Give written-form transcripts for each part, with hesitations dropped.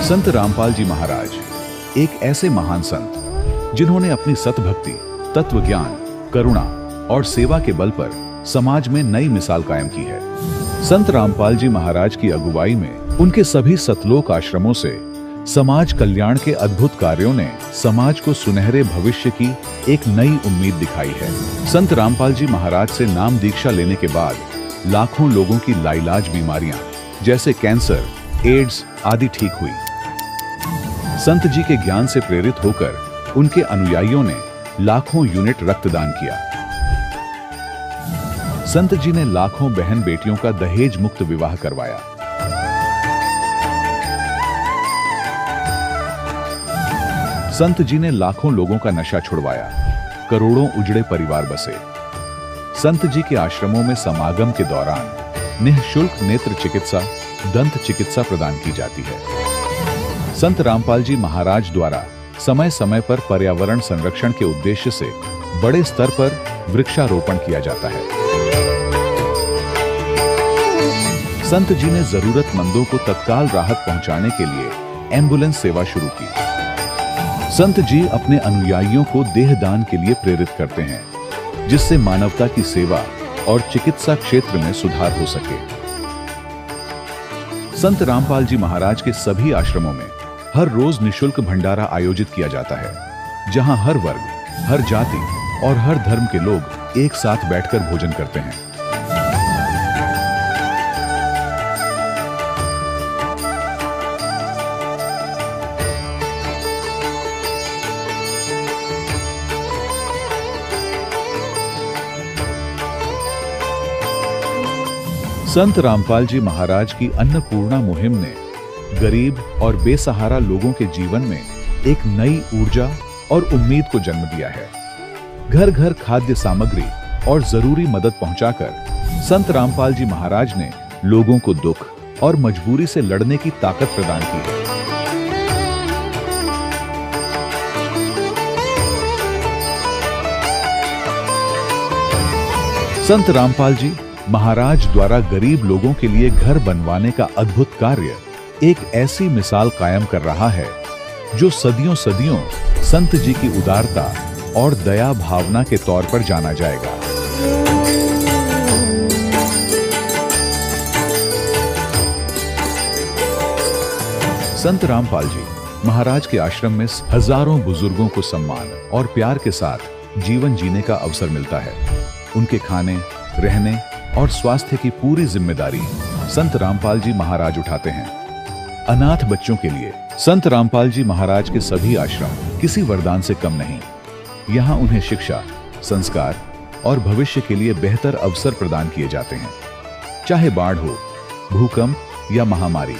संत रामपाल जी महाराज एक ऐसे महान संत जिन्होंने अपनी सतभक्ति, तत्व ज्ञान, करुणा और सेवा के बल पर समाज में नई मिसाल कायम की है। संत रामपाल जी महाराज की अगुवाई में उनके सभी सतलोक आश्रमों से समाज कल्याण के अद्भुत कार्यों ने समाज को सुनहरे भविष्य की एक नई उम्मीद दिखाई है। संत रामपाल जी महाराज से नाम दीक्षा लेने के बाद लाखों लोगों की लाइलाज बीमारियां जैसे कैंसर, एड्स आदि ठीक हुई। संत जी के ज्ञान से प्रेरित होकर उनके अनुयायियों ने लाखों यूनिट रक्तदान किया। संत जी ने लाखों बहन बेटियों का दहेज मुक्त विवाह करवाया। संत जी ने लाखों लोगों का नशा छुड़वाया, करोड़ों उजड़े परिवार बसे। संत जी के आश्रमों में समागम के दौरान निःशुल्क नेत्र चिकित्सा, दंत चिकित्सा प्रदान की जाती है। संत रामपाल जी महाराज द्वारा समय समय पर पर्यावरण संरक्षण के उद्देश्य से बड़े स्तर पर वृक्षारोपण किया जाता है। संत जी ने जरूरतमंदों को तत्काल राहत पहुंचाने के लिए एम्बुलेंस सेवा शुरू की। संत जी अपने अनुयायियों को देहदान के लिए प्रेरित करते हैं, जिससे मानवता की सेवा और चिकित्सा क्षेत्र में सुधार हो सके। संत रामपाल जी महाराज के सभी आश्रमों में हर रोज निःशुल्क भंडारा आयोजित किया जाता है, जहां हर वर्ग, हर जाति और हर धर्म के लोग एक साथ बैठकर भोजन करते हैं। संत रामपाल जी महाराज की अन्नपूर्णा मुहिम ने गरीब और बेसहारा लोगों के जीवन में एक नई ऊर्जा और उम्मीद को जन्म दिया है। घर घर खाद्य सामग्री और जरूरी मदद पहुंचाकर संत रामपाल जी महाराज ने लोगों को दुख और मजबूरी से लड़ने की ताकत प्रदान की है। संत रामपाल जी महाराज द्वारा गरीब लोगों के लिए घर बनवाने का अद्भुत कार्य एक ऐसी मिसाल कायम कर रहा है जो सदियों सदियों संत जी की उदारता और दया भावना के तौर पर जाना जाएगा। संत रामपाल जी महाराज के आश्रम में हजारों बुजुर्गों को सम्मान और प्यार के साथ जीवन जीने का अवसर मिलता है। उनके खाने, रहने और स्वास्थ्य की पूरी जिम्मेदारी संत रामपाल जी महाराज उठाते हैं। अनाथ बच्चों के लिए संत रामपाल जी महाराज के सभी आश्रम किसी वरदान से कम नहीं। यहाँ उन्हें शिक्षा, संस्कार और भविष्य के लिए बेहतर अवसर प्रदान किए जाते हैं। चाहे बाढ़ हो, भूकंप या महामारी,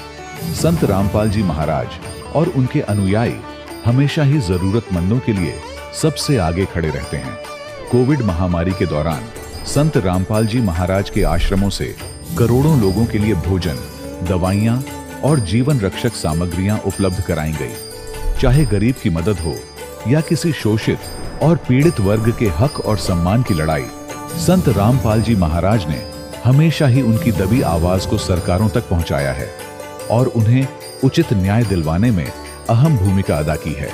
संत रामपाल जी महाराज और उनके अनुयायी हमेशा ही जरूरतमंदों के लिए सबसे आगे खड़े रहते हैं। कोविड महामारी के दौरान संत रामपाल जी महाराज के आश्रमों से करोड़ों लोगों के लिए भोजन, दवाइयां और जीवन रक्षक सामग्रियां उपलब्ध कराई गई। चाहे गरीब की मदद हो या किसी शोषित और पीड़ित वर्ग के हक और सम्मान की लड़ाई, संत रामपाल जी महाराज ने हमेशा ही उनकी दबी आवाज को सरकारों तक पहुंचाया है और उन्हें उचित न्याय दिलवाने में अहम भूमिका अदा की है।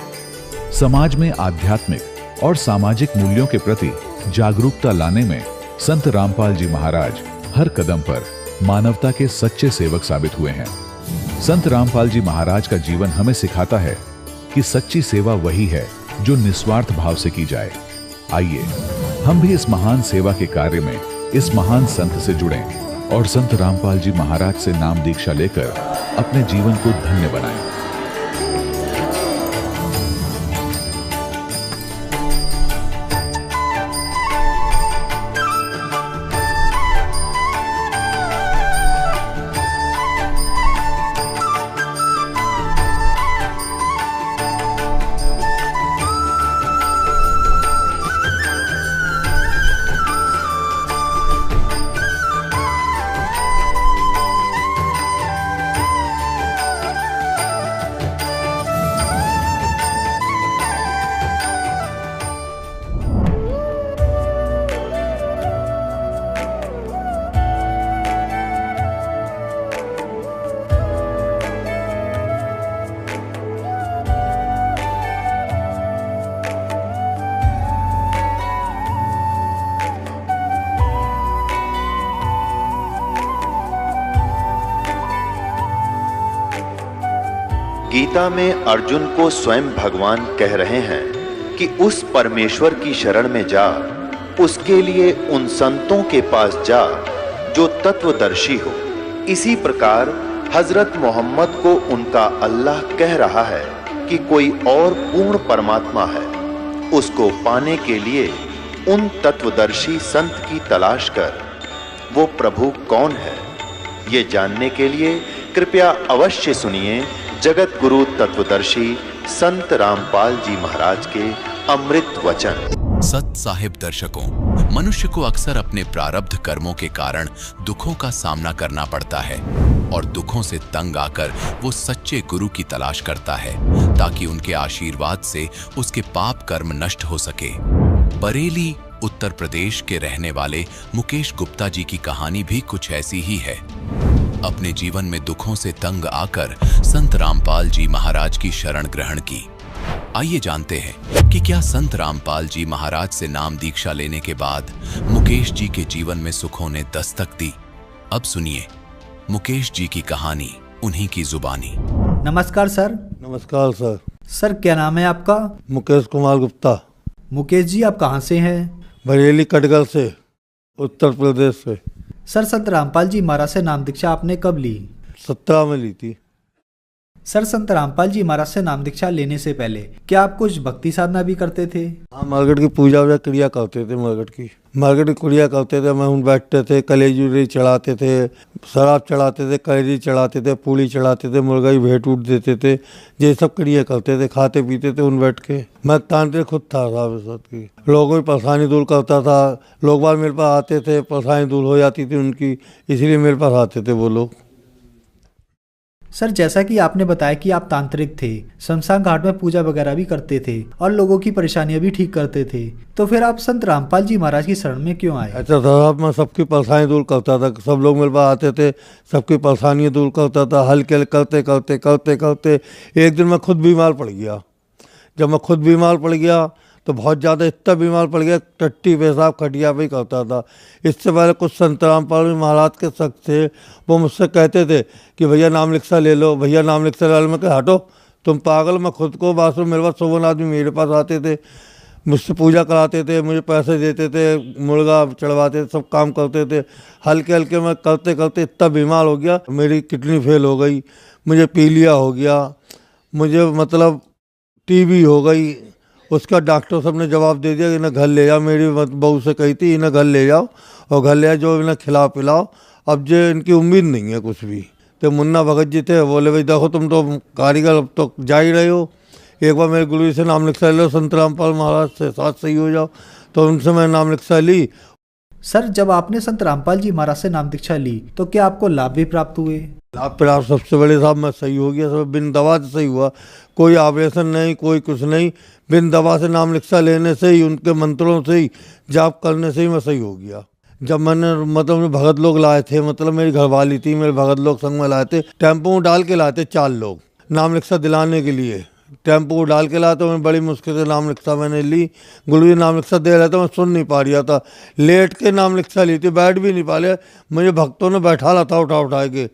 समाज में आध्यात्मिक और सामाजिक मूल्यों के प्रति जागरूकता लाने में संत रामपाल जी महाराज हर कदम पर मानवता के सच्चे सेवक साबित हुए हैं। संत रामपाल जी महाराज का जीवन हमें सिखाता है कि सच्ची सेवा वही है जो निस्वार्थ भाव से की जाए। आइए हम भी इस महान सेवा के कार्य में इस महान संत से जुड़ें और संत रामपाल जी महाराज से नाम दीक्षा लेकर अपने जीवन को धन्य बनाएं। गीता में अर्जुन को स्वयं भगवान कह रहे हैं कि उस परमेश्वर की शरण में जा, उसके लिए उन संतों के पास जा जो तत्वदर्शी हो। इसी प्रकार हजरत मोहम्मद को उनका अल्लाह कह रहा है कि कोई और पूर्ण परमात्मा है, उसको पाने के लिए उन तत्वदर्शी संत की तलाश कर। वो प्रभु कौन है, ये जानने के लिए कृपया अवश्य सुनिए जगत गुरु तत्वदर्शी संत रामपाल जी महाराज के अमृत वचन। सत साहिब दर्शकों, मनुष्य को अक्सर अपने प्रारब्ध कर्मों के कारण दुखों का सामना करना पड़ता है और दुखों से तंग आकर वो सच्चे गुरु की तलाश करता है ताकि उनके आशीर्वाद से उसके पाप कर्म नष्ट हो सके। बरेली उत्तर प्रदेश के रहने वाले मुकेश गुप्ता जी की कहानी भी कुछ ऐसी ही है। अपने जीवन में दुखों से तंग आकर संत रामपाल जी महाराज की शरण ग्रहण की। आइए जानते हैं कि क्या संत रामपाल जी महाराज से नाम दीक्षा लेने के बाद मुकेश जी के जीवन में सुखों ने दस्तक दी। अब सुनिए मुकेश जी की कहानी उन्हीं की जुबानी। नमस्कार सर। नमस्कार सर। सर क्या नाम है आपका? मुकेश कुमार गुप्ता। मुकेश जी आप कहाँ से हैं? बरेली कटगल से, उत्तर प्रदेश से। सर संत रामपाल जी महाराज से नाम दीक्षा आपने कब ली? 17 में ली थी। सर संत रामपाल जी महाराज से नाम दीक्षा लेने से पहले क्या आप कुछ भक्ति साधना भी करते थे? हाँ, मरगट की पूजा वूजा क्रिया करते थे। मरगट की क्रिया करते थे। मैं बैठते थे, कलेजी चढ़ाते थे, शराब चढ़ाते थे, कलेजी चढ़ाते थे, पूड़ी चढ़ाते थे, मुर्गा की भेंट उठ देते थे। ये सब क्रिया करते थे, खाते पीते थे उन बैठ के। मैं तांत्रिक खुद था साहब साथ की। लोगों की परेशानी दूर करता था। लोग बार मेरे पास आते थे, परेशानी दूर हो जाती थी उनकी, इसलिए मेरे पास आते थे वो लोग। सर जैसा कि आपने बताया कि आप तांत्रिक थे, शमशान घाट में पूजा वगैरह भी करते थे और लोगों की परेशानियां भी ठीक करते थे, तो फिर आप संत रामपाल जी महाराज की शरण में क्यों आए? अच्छा साहब, मैं सबकी परेशानी दूर करता था। सब लोग मेरे पास आते थे, सबकी परेशानियाँ दूर करता था। हल्के करते करते करते करते एक दिन मैं खुद बीमार पड़ गया। जब मैं खुद बीमार पड़ गया तो बहुत ज़्यादा इतना बीमार पड़ गया, टट्टी पेशाब खटिया भी करता था। इससे पहले कुछ संत रामपाल महाराज के शख्स थे, वो मुझसे कहते थे कि भैया नाम लिखसा ले लो, भैया नाम लिखसा ले लो। मैं कहा हटो तुम पागल। मैं खुद को बाथरूम, मेरे पास 100 आदमी मेरे पास आते थे, मुझसे पूजा कराते थे, मुझे पैसे देते थे, मुर्गा चढ़वाते थे, सब काम करते थे। हल्के हल्के मैं करते करते इतना बीमार हो गया, मेरी किडनी फेल हो गई, मुझे पीलिया हो गया, मुझे मतलब टीबी हो गई। उसका डॉक्टर साहब ने जवाब दे दिया कि इन्हें घर ले जाओ। मेरी बहू से कही थी इन्हें घर ले जाओ और घर ले जाओ, जो इन्हें खिलाओ पिलाओ, अब जो इनकी उम्मीद नहीं है कुछ भी। तो मुन्ना भगत जी थे, बोले भाई देखो तुम तो कारीगर, अब तो जा ही रहे हो, एक बार मेरे गुरु जी से नाम लिखा लो, संत रामपाल महाराज से साथ सही हो जाओ। तो उनसे मैं नाम लिखा ली। सर जब आपने संत रामपाल जी महाराज से नाम दीक्षा ली तो क्या आपको लाभ भी प्राप्त हुए? लाभ प्राप्त सबसे बड़े साहब मैं सही हो गया, सब बिन दवा से सही हुआ। कोई ऑपरेशन नहीं, कोई कुछ नहीं, बिन दवा से नाम लिखा लेने से ही, उनके मंत्रों से ही, जाप करने से ही मैं सही हो गया। जब मैंने मतलब भगत लोग लाए थे, मतलब मेरी घरवाली थी, मेरे भगत लोग संग में लाए थे, टेम्पो में डाल के लाए थे 4 लोग नाम लिखा दिलाने के लिए। टेम्पो को डाल के लाया तो मैं बड़ी मुश्किल से नाम लिखा मैंने ली। गुरु जी नाम लिखा दे रहा था, मैं सुन नहीं पा रहा था, लेट के नाम लिखा ली थी, बैठ भी नहीं पा लिया। मुझे भक्तों ने बैठा रहा था उठा उठा के।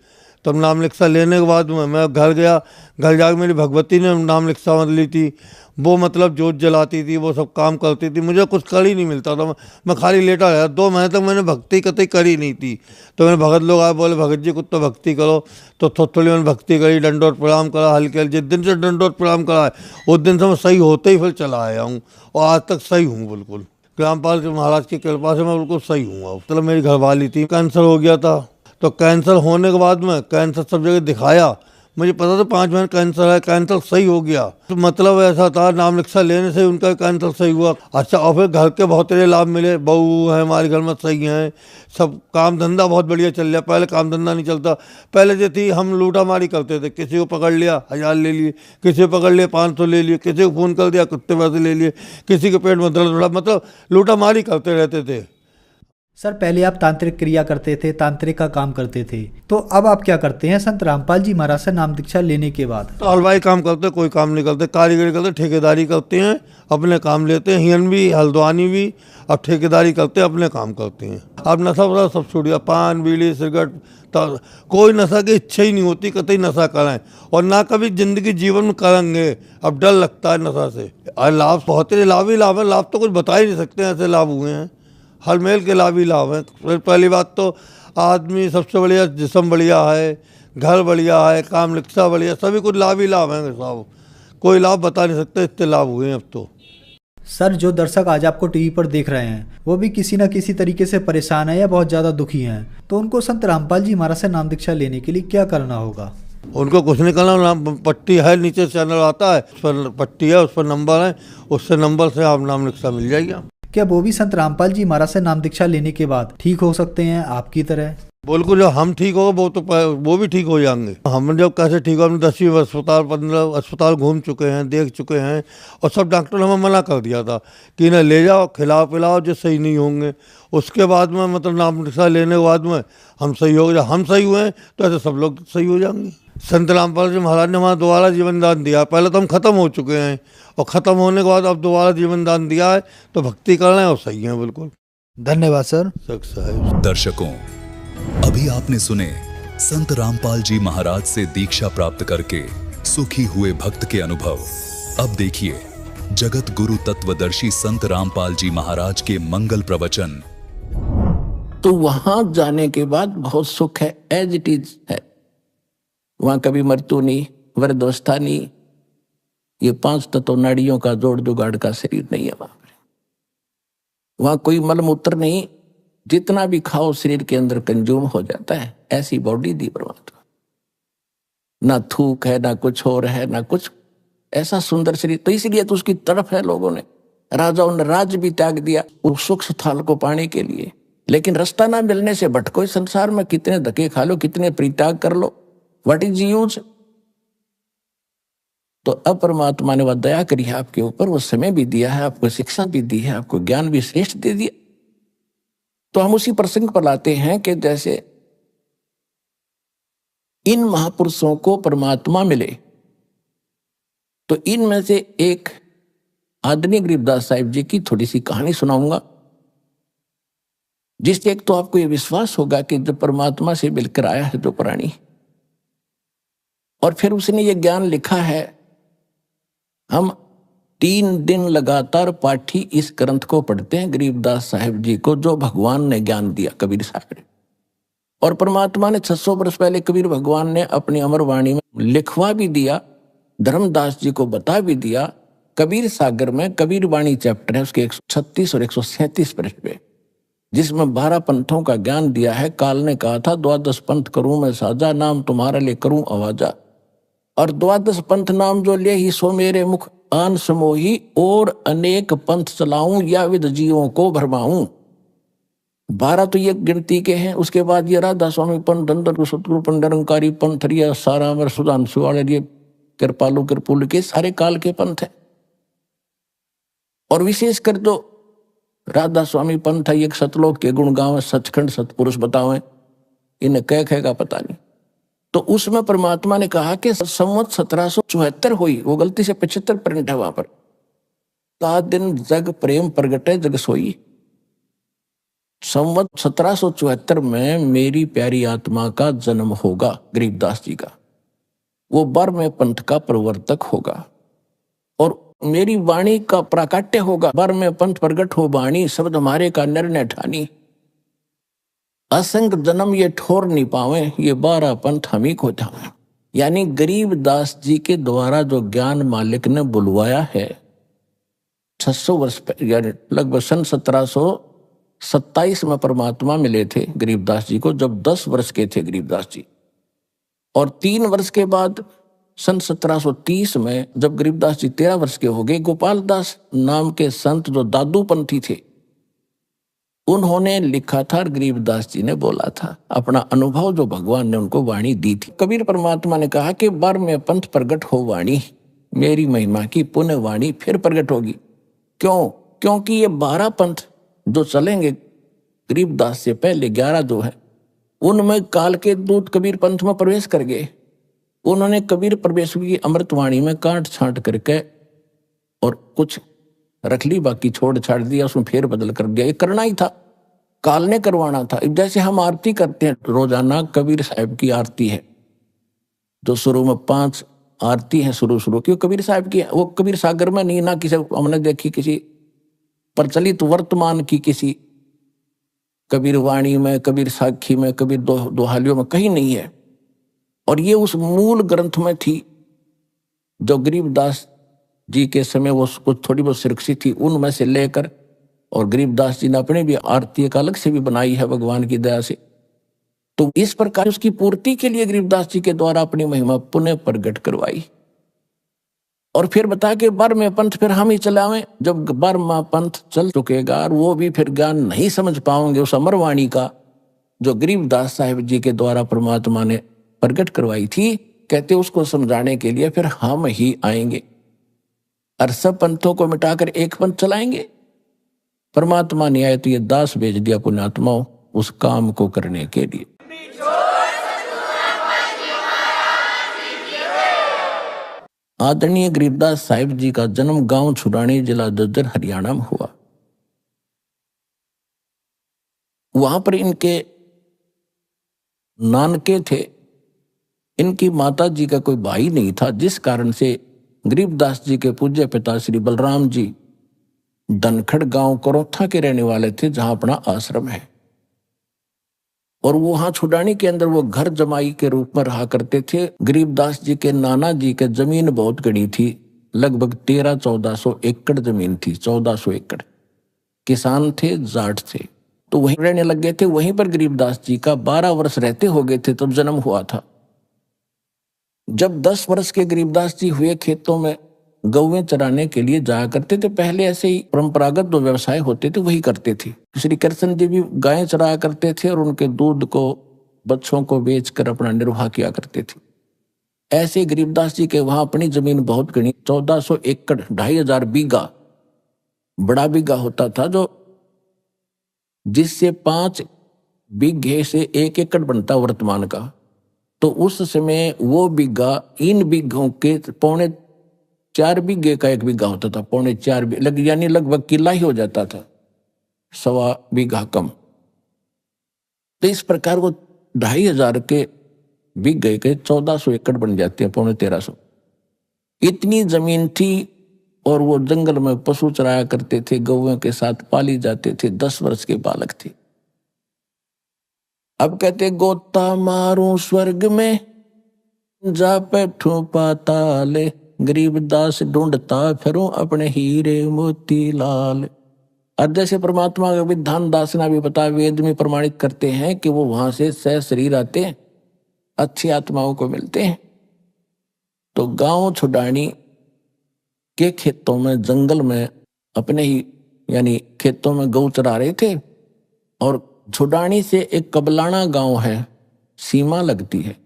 तब नाम लिखा लेने के बाद मैं घर गया। घर जाकर मेरी भगवती ने नाम लिखा ली थी। वो मतलब जोत जलाती थी, वो सब काम करती थी, मुझे कुछ कर ही नहीं मिलता था। मैं खाली लेटा रहा। 2 महीने तक मैंने भक्ति कतई करी नहीं थी। तो मेरे भगत लोग आए, बोले भगत जी कुछ तो भक्ति करो। तो थोड़ी मैंने भक्ति करी, दंडोत प्रणाम करा हल्के। जिस दिन से दंडोत प्रणाम करा है उस दिन से मैं सही होते ही फिर चला आया हूँ और आज तक सही हूँ बिल्कुल। रामपाल जी महाराज की कृपा से मैं बिल्कुल सही हूँ। मतलब मेरी घरवाली थी, कैंसर हो गया था। तो कैंसर होने के बाद में कैंसर सब जगह दिखाया, मुझे पता था 5 महीने कैंसर है, कैंसर सही हो गया। तो मतलब ऐसा था नाम लिखा लेने से उनका कैंसर सही हुआ। अच्छा, और फिर घर के बहुत सारे लाभ मिले। बहू है हमारे घर में सही हैं, सब काम धंधा बहुत बढ़िया चल रहा। पहले काम धंधा नहीं चलता। पहले जो थी हम लूटा मारी करते थे, किसी को पकड़ लिया 1000 ले लिए, किसी को पकड़ लिया 500 ले लिए, किसी को फ़ोन कर दिया कुत्ते पैसे ले लिए, किसी के पेट में दर्द उड़ा, मतलब लूटा मारी करते रहते थे। सर पहले आप तांत्रिक क्रिया करते थे, तांत्रिक का काम करते थे, तो अब आप क्या करते हैं संत रामपाल जी महाराज से नाम दीक्षा लेने के बाद? तो हलवाई काम करते, कोई काम नहीं करते, कारीगरी करते, ठेकेदारी करते हैं, अपने काम लेते हैं, हियन भी हल्द्वानी भी, अब ठेकेदारी करते हैं, अपने काम करते हैं। अब नशा वशा सब छूट गया, पान बीड़ी सिगरेट कोई नशा की इच्छा ही नहीं होती कतई नशा करें, और ना कभी जिंदगी जीवन में करेंगे। अब डर लगता है नशा से। और लाभ बहुत ही लाभ है, लाभ तो कुछ बता ही नहीं सकते, ऐसे लाभ हुए हैं, हर मेल के लाभ ही लाभ हैं। पहली बात तो आदमी सबसे बढ़िया, जिस्म बढ़िया है, घर बढ़िया है, काम रिक्शा बढ़िया, सभी कुछ लाभ ही लाभ हैं साहब, कोई लाभ बता नहीं सकते, इतने लाभ हुए हैं अब तो। सर जो दर्शक आज आपको टीवी पर देख रहे हैं वो भी किसी न किसी तरीके से परेशान है या बहुत ज़्यादा दुखी हैं, तो उनको संत रामपाल जी महाराज से नाम दीक्षा लेने के लिए क्या करना होगा? उनको कुछ नहीं करना, नाम पट्टी है, नीचे चैनल आता है, उस पर पट्टी है, उस पर नंबर है, उससे नंबर से आप नाम दीक्षा मिल जाएगी। क्या वो भी संत रामपाल जी महाराज से नाम दीक्षा लेने के बाद ठीक हो सकते हैं आपकी तरह? बिल्कुल, जब हम ठीक हो वो भी ठीक हो जाएंगे। हम जब कैसे ठीक हो, हमने 10 अस्पताल 15 अस्पताल घूम चुके हैं, देख चुके हैं, और सब डॉक्टर ने हमें मना कर दिया था कि इन्हें ले जाओ, खिलाओ पिलाओ, जो सही नहीं होंगे। उसके बाद में मतलब नाम दीक्षा लेने के बाद में हम सही हो गए। हम सही हुए हैं तो ऐसे सब लोग सही हो जाएंगे। संत रामपाल जी महाराज ने हमारा दोबारा जीवन दान दिया। पहले तो हम खत्म हो चुके हैं, और ख़त्म होने के बाद अब दोबारा जीवन दान दिया है, तो भक्ति कर रहे हैं और सही हैं बिल्कुल। धन्यवाद सर। साहब दर्शकों, अभी आपने सुने संत रामपाल जी महाराज से दीक्षा प्राप्त करके सुखी हुए भक्त के अनुभव। अब देखिए जगत गुरु तत्वदर्शी संत रामपाल जी महाराज के मंगल प्रवचन। तो वहां जाने के बाद बहुत सुख है, एज इट इज है। वहां कभी मृत्यु नहीं, वृद्धावस्था नहीं, ये 5 तत्व नाड़ियों का जोड़ जुगाड़ का शरीर नहीं है वहां कोई मल मूत्र नहीं, जितना भी खाओ शरीर के अंदर कंज्यूम हो जाता है, ऐसी बॉडी दी परमात्मा। ना थूक है, ना कुछ और है, ना कुछ, ऐसा सुंदर शरीर। तो इसलिए तो उसकी तरफ है लोगों ने, राजाओं ने राज भी त्याग दिया उस सुख स्थान को पाने के लिए। लेकिन रास्ता ना मिलने से भटको इस संसार में, कितने धक्के खा लो, कितने परित्याग कर लो, व्हाट इज यूज। तो अब परमात्मा ने वह दया करी है आपके ऊपर, वो समय भी दिया है, आपको शिक्षा भी दी है, आपको ज्ञान भी श्रेष्ठ दे दिया। तो हम उसी प्रसंग पर लाते हैं कि जैसे इन महापुरुषों को परमात्मा मिले, तो इनमें से एक आदरणीय गरीबदास साहिब जी की थोड़ी सी कहानी सुनाऊंगा, जिससे एक तो आपको यह विश्वास होगा कि जब परमात्मा से मिलकर आया है जो प्राणी, और फिर उसने ये ज्ञान लिखा है। हम 3 दिन लगातार पाठी इस ग्रंथ को पढ़ते हैं गरीबदास साहिब जी को, जो भगवान ने ज्ञान दिया कबीर साहब ने। और परमात्मा ने 600 वर्ष पहले कबीर भगवान ने अपनी अमर वाणी में लिखवा भी दिया, धर्मदास जी को बता भी दिया। कबीर सागर में कबीर वाणी चैप्टर है, उसके 136 और 137 पृष्ठ पे, जिसमें 12 पंथों का ज्ञान दिया है। काल ने कहा था 12 पंथ करूं मैं साजा, नाम तुम्हारा ले करूं आवाजा। और 12 पंथ नाम जो ले ही सो मेरे मुख आन समोही, और अनेक पंथ चलाऊं या विद जीवों को भरमाऊं। 12 तो ये गिनती के हैं। उसके बाद ये राधा स्वामी पंथ, दंडर सतगुरु पंथ, निरंकारी पंथ, रिया सारा अमर सुधांशु वाले, ये कृपालु कृपुल के सारे काल के पंथ है। और विशेषकर जो राधा स्वामी पंथ है, एक सतलोक के गुण गावे, सचखंड सतपुरुष बतावे, इन्हें कह कहेगा पता नहीं। तो उसमें परमात्मा ने कहा कि संवत 1774 हुई, वो गलती से 75 प्रिंट है वहां पर। 7 दिन जग प्रेम प्रगटे जग सोई। संवत 1774 में मेरी प्यारी आत्मा का जन्म होगा, गरीबदास जी का। वो बारहवें पंथ का प्रवर्तक होगा, और मेरी वाणी का प्राकट्य होगा। बारहवें पंथ प्रगट हो वाणी, शब्द हमारे का निर्णय ठानी। असंग जन्म ये ठोर नहीं पावे, ये 12 पंथ हम ही को जावे। यानी गरीबदास जी के द्वारा जो ज्ञान मालिक ने बुलवाया है 600 वर्ष यानी लगभग सन 1727 में परमात्मा मिले थे गरीबदास जी को, जब 10 वर्ष के थे गरीबदास जी। और 3 वर्ष के बाद सन 1730 में जब गरीबदास जी 13 वर्ष के हो गए, गोपाल दास नाम के संत जो दादू पंथी थे, उन्होंने लिखा था, गरीबदास जी ने बोला था अपना अनुभव जो भगवान ने उनको वाणी दी थी। कबीर परमात्मा ने कहा कि 12वें पंथ प्रगट हो वाणी, मेरी महिमा की पुण्य वाणी फिर प्रगट होगी। क्यों? क्योंकि ये 12 पंथ जो चलेंगे गरीबदास से पहले 11 जो है, उनमें काल के दूत कबीर पंथ में प्रवेश कर गए। उन्होंने कबीर परमेश्वर की अमृतवाणी में काट छांट करके और कुछ रख ली, बाकी छोड़ छाड़ दिया, उसमें फेर बदल कर दिया। ये करना ही था, काल ने करवाना था। जैसे हम आरती करते हैं रोजाना, कबीर साहब की आरती है जो शुरू में 5 आरती है शुरू की, कबीर साहब की है। वो कबीर सागर में नहीं, ना किसी हमने देखी किसी प्रचलित वर्तमान की किसी कबीर वाणी में, कबीर साखी में, कबीर दोहालियों में कहीं नहीं है। और ये उस मूल ग्रंथ में थी जो गरीबदास जी के समय वो कुछ थोड़ी बहुत सुरक्षित थी, उनमें से लेकर, और गरीबदास जी ने अपने भी आरती एक अलग से भी बनाई है भगवान की दया से। तो इस प्रकार उसकी पूर्ति के लिए गरीबदास जी के द्वारा अपनी महिमा पुनः प्रकट करवाई। और फिर बता के 12वें पंथ फिर हम ही चलावें। जब 12वां पंथ चल चुकेगा और वो भी फिर ज्ञान नहीं समझ पाओगे उस अमरवाणी का जो गरीबदास साहिब जी के द्वारा परमात्मा ने प्रकट करवाई थी, कहते उसको समझाने के लिए फिर हम ही आएंगे और सब पंथों को मिटाकर एक पंथ चलाएंगे। परमात्मा ने आए तो ये दास भेज दिया पुण्यात्माओं उस काम को करने के लिए। आदरणीय गरीबदास साहिब जी का जन्म गांव छुड़ानी, जिला झज्जर, हरियाणा में हुआ। वहां पर इनके नानके थे। इनकी माता जी का कोई भाई नहीं था, जिस कारण से गरीबदास जी के पूज्य पिता श्री बलराम जी धनखड़ गांव करोथा के रहने वाले थे, जहां अपना आश्रम है। और वहां छुड़ानी के अंदर वो घर जमाई के रूप में रहा करते थे। गरीबदास जी के नाना जी के जमीन बहुत घनी थी, लगभग 1300-1400 एकड़ जमीन थी। 1400 एकड़ किसान थे, जाट थे, तो वहीं रहने लग गए थे। वहीं पर गरीबदास जी का 12 वर्ष रहते हो गए थे तब जन्म हुआ था। जब 10 वर्ष के गरीबदास जी हुए, खेतों में गौवें चराने के लिए जाया करते थे। पहले ऐसे ही परंपरागत जो व्यवसाय होते थे वही करते थे। श्री कृष्ण जी भी गायें चराया करते थे और उनके दूध को, बच्चों को बेचकर अपना निर्वाह किया करते थे। ऐसे गरीबदास जी के वहां अपनी जमीन बहुत घनी, 1400 एकड़, 2500 बीघा, बड़ा बीघा होता था, जो जिससे 5 बीघे से 1 एकड़ बनता वर्तमान का। तो उस समय वो बीघा इन बीघों के 4.25 बीघे का 1 बीघा होता था। 4.25 यानी लगभग किला ही हो जाता था, 1.25 बीघा कम। तो इस प्रकार वो 2500 के बीघे के 1400 एकड़ बन जाते हैं, 1350। इतनी जमीन थी और वो जंगल में पशु चराया करते थे, गौओं के साथ पाली जाते थे। 10 वर्ष के बालक थे। अब कहते गोता मारूं स्वर्ग में, जा बैठूं पाताल, गरीबदास ढूंढता फिरूं अपने हीरे मोती लाल। और जैसे परमात्मा का विधान दास ने भी बता, वेद में प्रमाणित करते हैं कि वो वहां से सह शरीर आते हैं, अच्छी आत्माओं को मिलते हैं। तो गांव छुड़ानी के खेतों में, जंगल में अपने ही यानी खेतों में गौ चरा रहे थे। और छुड़ानी से एक कबलाना गांव है, सीमा लगती है।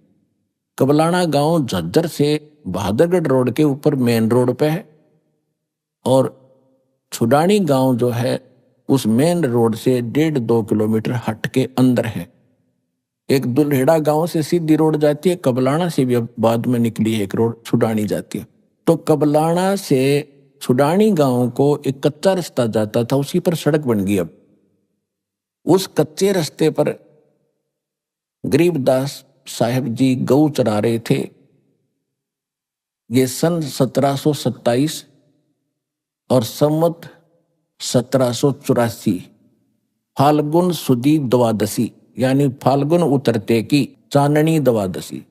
कबलाना गांव झज्जर से बहादुरगढ़ रोड के ऊपर मेन रोड पे है, और छुड़ानी गांव जो है उस मेन रोड से 1.5-2 किलोमीटर हट के अंदर है। एक दुल्हेड़ा गांव से सीधी रोड जाती है, कबलाना से भी अब बाद में निकली है एक रोड, छुड़ानी जाती है। तो कबलाना से छुड़ानी गांव को एक कच्चा रास्ता जाता था, उसी पर सड़क बन गई। अब उस कच्चे रास्ते पर गरीबदास साहिब जी गौ चरा रहे थे। ये सन 1727 और संवत 1784 फाल्गुन सुदी द्वादशी, यानी फाल्गुन उतरते की चांदनी द्वादशी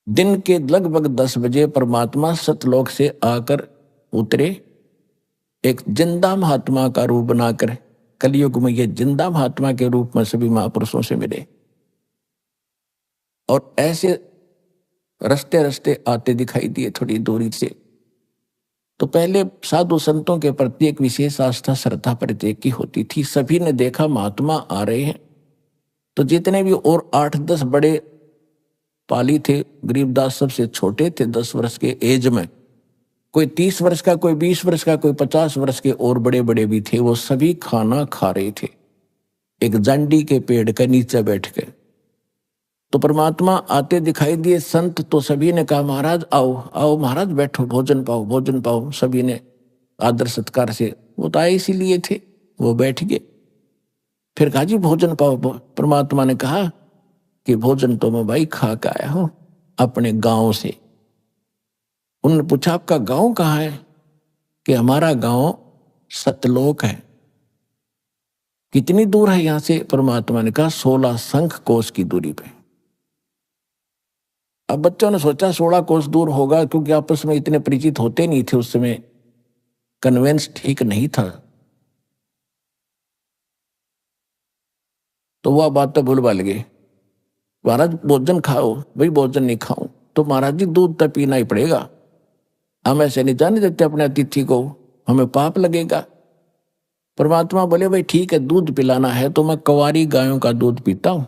दिन के लगभग 10 बजे परमात्मा सतलोक से आकर उतरे। एक जिंदा महात्मा का रूप बनाकर कलयुग में ये जिंदा महात्मा के रूप में सभी महापुरुषों से मिले। और ऐसे रस्ते रस्ते आते दिखाई दिए थोड़ी दूरी से। तो पहले साधु संतों के प्रति एक विशेष आस्था, श्रद्धा प्रत्येक की होती थी। सभी ने देखा महात्मा आ रहे हैं, तो जितने भी और 8-10 बड़े पाली थे, गरीबदास सबसे छोटे थे 10 वर्ष के एज में। कोई 30 वर्ष का, कोई 20 वर्ष का, कोई 50 वर्ष के, और बड़े बड़े भी थे। वो सभी खाना खा रहे थे। एक जांडी के पेड़ के नीचे बैठ के। तो परमात्मा आते दिखाई दिए। संत तो सभी ने कहा महाराज आओ आओ महाराज बैठो, भोजन पाओ भोजन पाओ। सभी ने आदर सत्कार से, वो तो आए इसीलिए थे, वो बैठ गए। फिर कहा जी भोजन पाओ। परमात्मा ने कहा कि भोजन तो मैं भाई खा के आया हूं अपने गांव से। उन्होंने पूछा आपका गांव कहाँ है? कि हमारा गांव सतलोक है। कितनी दूर है यहां से? परमात्मा ने कहा 16 शंख कोस की दूरी पे। अब बच्चों ने सोचा 16 कोस दूर होगा, क्योंकि आपस में इतने परिचित होते नहीं थे उस समय, कन्वेंस ठीक नहीं था। तो वह बात तो भूल भाल गए। महाराज भोजन खाओ। भाई भोजन नहीं खाऊं तो महाराज जी दूध तो पीना ही पड़ेगा, हम ऐसे नहीं जाने देते अपने अतिथि को, हमें पाप लगेगा। परमात्मा बोले भाई ठीक है, दूध पिलाना है तो मैं कुंवारी गायों का दूध पीता हूं,